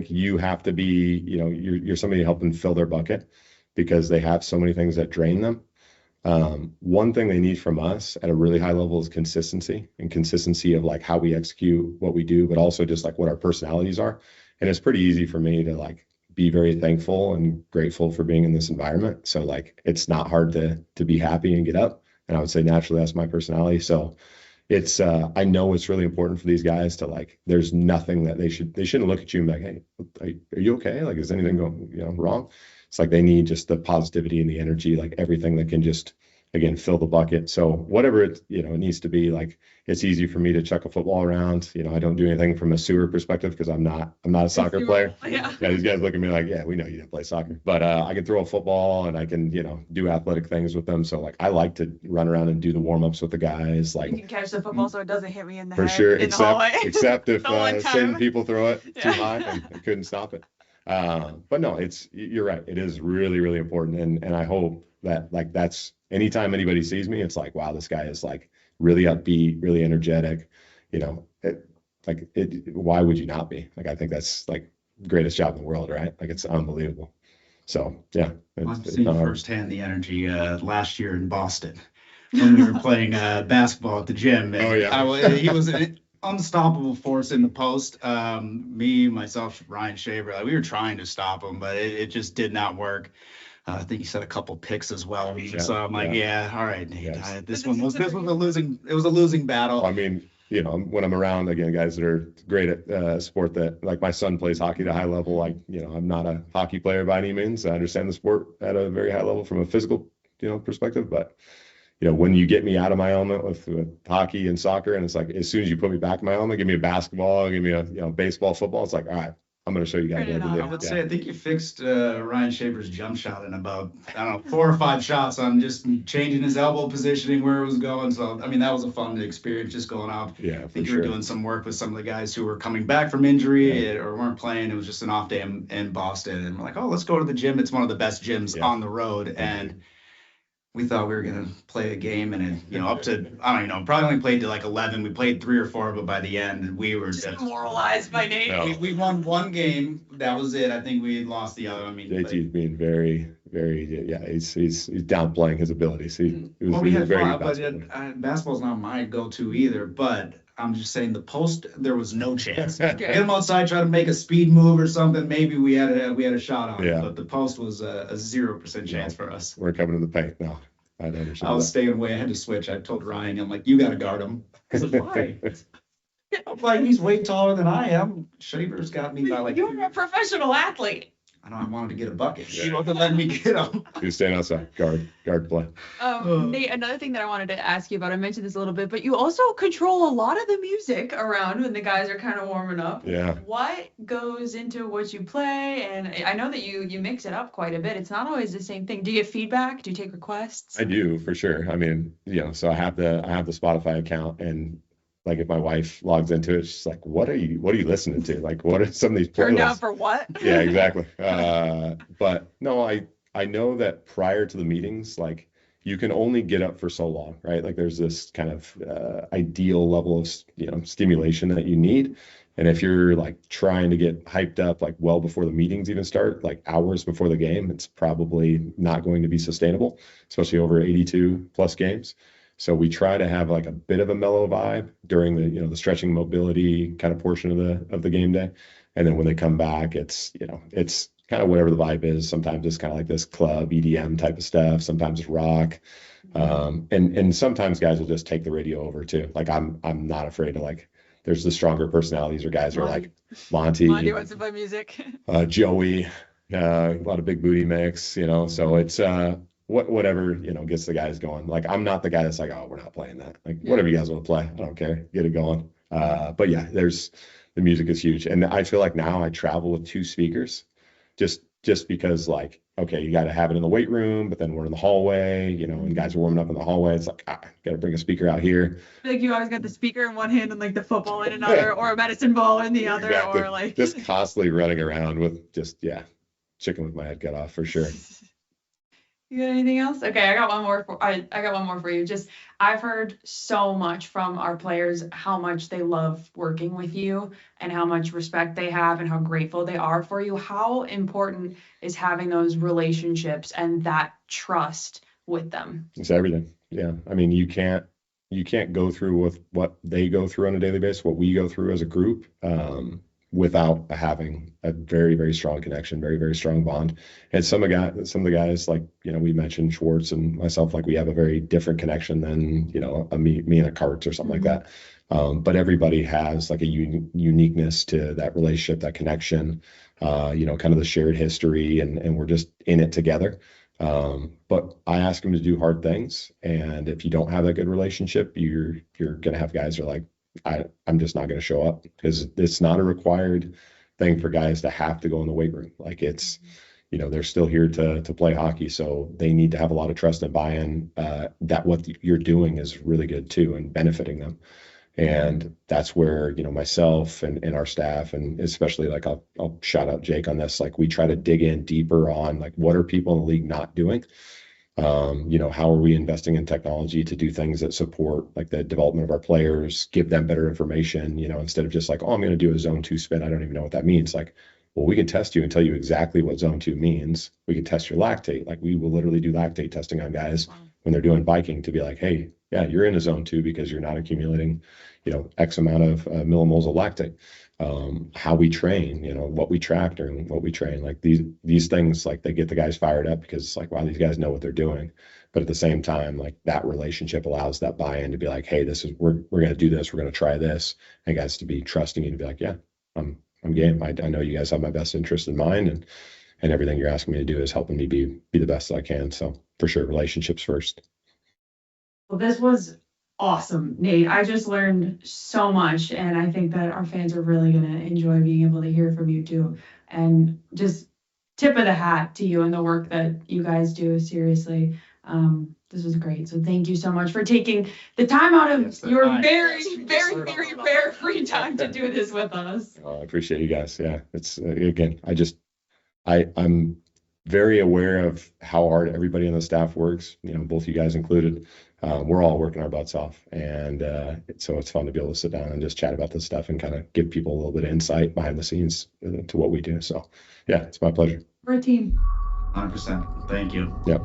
you have to be, you're somebody helping fill their bucket, because they have so many things that drain them. One thing they need from us at a really high level is consistency of like how we execute what we do, but also just like what our personalities are. And it's pretty easy for me to like be very thankful and grateful for being in this environment. So like, it's not hard to be happy and get up. And I would say naturally that's my personality. So it's I know it's really important for these guys to like, there's nothing that they shouldn't look at you and be like, hey, are you okay? Like, is anything going wrong? It's like they need just the positivity and the energy, like everything that can just, again, fill the bucket. So whatever it needs to be, like, it's easy for me to chuck a football around. I don't do anything from a sewer perspective because I'm not a soccer player. Yeah. These guys look at me like, yeah, we know you didn't play soccer, but I can throw a football and I can, do athletic things with them. So like, I like to run around and do the warm-ups with the guys. Like, You can catch the football so it doesn't hit me in the for head sure, in the hallway. except if The one certain time. people throw it too Yeah. high and I couldn't stop it. But no, you're right. It is really, really important. And I hope that like, that's anytime anybody sees me, it's like, wow, this guy is like really upbeat, really energetic, why would you not be? Like, I think that's like the greatest job in the world, right? Like, it's unbelievable. So yeah. I've seen firsthand the energy last year in Boston when we were playing basketball at the gym. And he was an unstoppable force in the post. Me, myself, Ryan Shaver, we were trying to stop him, but it just did not work. I think he set a couple picks as well. So I'm like, all right, Nate. Yes. This was a losing battle. I mean, when I'm around, again, guys that are great at sport, that like my son plays hockey at a high level. Like, I'm not a hockey player by any means. I understand the sport at a very high level from a physical, perspective. But, when you get me out of my element with hockey and soccer, and it's like, as soon as you put me back in my element, give me a basketball, give me a, baseball, football. It's like, all right, I'm going to show you guys what to do. I would say, I think you fixed Ryan Shaver's jump shot in about, 4 or 5 shots on just changing his elbow positioning, where it was going. So, I mean, that was a fun experience just going out. Yeah, I think you were doing some work with some of the guys who were coming back from injury or weren't playing. It was just an off day in Boston. And we're like, oh, let's go to the gym. It's one of the best gyms on the road. And we thought we were gonna play a game, and it, up to, I don't even know, probably only played to like 11. We played 3 or 4, but by the end we were just Demoralized by Nate. No. we won one game. That was it. I think we lost the other. I mean, JT's being very, very, yeah, he's downplaying his abilities. He was, well, we he was had very fun, good but basketball player. basketball's not my go-to either. But I'm just saying, the post, there was no chance. Get Okay. him outside, try to make a speed move or something. Maybe we had a shot on Yeah. it, but the post was a 0% chance for us. We're coming to the paint. No, I don't understand I was that. staying away. I had to switch. I told Ryan, I'm like, you got to guard him. I said, why? I'm like, he's way taller than I am. Shaver's got me by like. You're a professional athlete. I know I wanted to get a bucket. Yeah. She wasn't letting me get him. He was staying outside, guard play. Nate, another thing that I wanted to ask you about, I mentioned this a little bit, but you also control a lot of the music around when the guys are kind of warming up. Yeah. What goes into what you play? And I know that you mix it up quite a bit. It's not always the same thing. Do you get feedback? Do you take requests? I do for sure. I mean, so I have the Spotify account, and like if my wife logs into it, she's like, what are you listening to? Like, what are some of these Turned down playlists? for what? Yeah, exactly. But no, I know that prior to the meetings, like you can only get up for so long, right? Like there's this kind of ideal level of stimulation that you need. And if you're like trying to get hyped up like well before the meetings even start, like hours before the game, it's probably not going to be sustainable, especially over 82 plus games. So we try to have like a bit of a mellow vibe during the the stretching mobility kind of portion of the game day. And then when they come back, it's it's kind of whatever the vibe is. Sometimes it's kind of like this club EDM type of stuff. Sometimes it's rock. And sometimes guys will just take the radio over too. Like I'm not afraid to, like, there's the stronger personalities or guys who are like Monty wants to play music. Joey, a lot of big booty mix, so it's whatever, gets the guys going. Like I'm not the guy that's like, oh, we're not playing that. Like whatever you guys want to play, I don't care, get it going. But yeah, the music is huge. And I feel like now I travel with 2 speakers just because, like, okay, you got to have it in the weight room, but then we're in the hallway, and guys are warming up in the hallway. It's like, got to bring a speaker out here. Like you always got the speaker in one hand and like the football in another, or a medicine ball in the other, Exactly. or like Just constantly running around with chicken with my head cut off for sure. You got anything else? Okay, I got one more I got one more for you. Just I've heard so much from our players how much they love working with you and how much respect they have and how grateful they are for you. How important is having those relationships and that trust with them? It's everything. Yeah. I mean, you can't go through with what they go through on a daily basis, what we go through as a group, without having a very, very strong connection, very, very strong bond. And some of the guys, like, we mentioned Schwartz and myself, like we have a very different connection than, me and a Karts or something like that. But everybody has like a uniqueness to that relationship, that connection, kind of the shared history, and we're just in it together. But I ask them to do hard things. And if you don't have that good relationship, you're going to have guys who are like, I'm just not going to show up, because it's not a required thing for guys to have to go in the weight room. Like it's, they're still here to play hockey. So they need to have a lot of trust and buy-in, that what you're doing is really good too and benefiting them. And that's where, myself and our staff, and especially like I'll shout out Jake on this, like we try to dig in deeper on like what are people in the league not doing? How are we investing in technology to do things that support like the development of our players, give them better information, instead of just like, oh, I'm going to do a zone 2 spin. I don't even know what that means. Like, well, we can test you and tell you exactly what zone 2 means. We can test your lactate. Like we will literally do lactate testing on guys when they're doing biking to be like, hey, yeah, you're in a zone 2 because you're not accumulating, X amount of millimoles of lactate. How we train, what we track during what we train, like these things, like they get the guys fired up because it's like, wow, these guys know what they're doing. But at the same time, like that relationship allows that buy-in to be like, hey, we're going to do this. We're going to try this. And guys to be trusting you to be like, yeah, I'm game. I know you guys have my best interest in mind, and everything you're asking me to do is helping me be the best that I can. So for sure, relationships first. Well, this was awesome, Nate. I just learned so much, and I think that our fans are really going to enjoy being able to hear from you too. And just tip of the hat to you and the work that you guys do. Seriously, this was great. So thank you so much for taking the time out of your very, very, very rare free time to do this with us. I appreciate you guys. Yeah, it's again, I'm very aware of how hard everybody on the staff works, both you guys included. We're all working our butts off. And so it's fun to be able to sit down and just chat about this stuff and kind of give people a little bit of insight behind the scenes to what we do. So, yeah, it's my pleasure. We're a team. 100%. Thank you. Yep.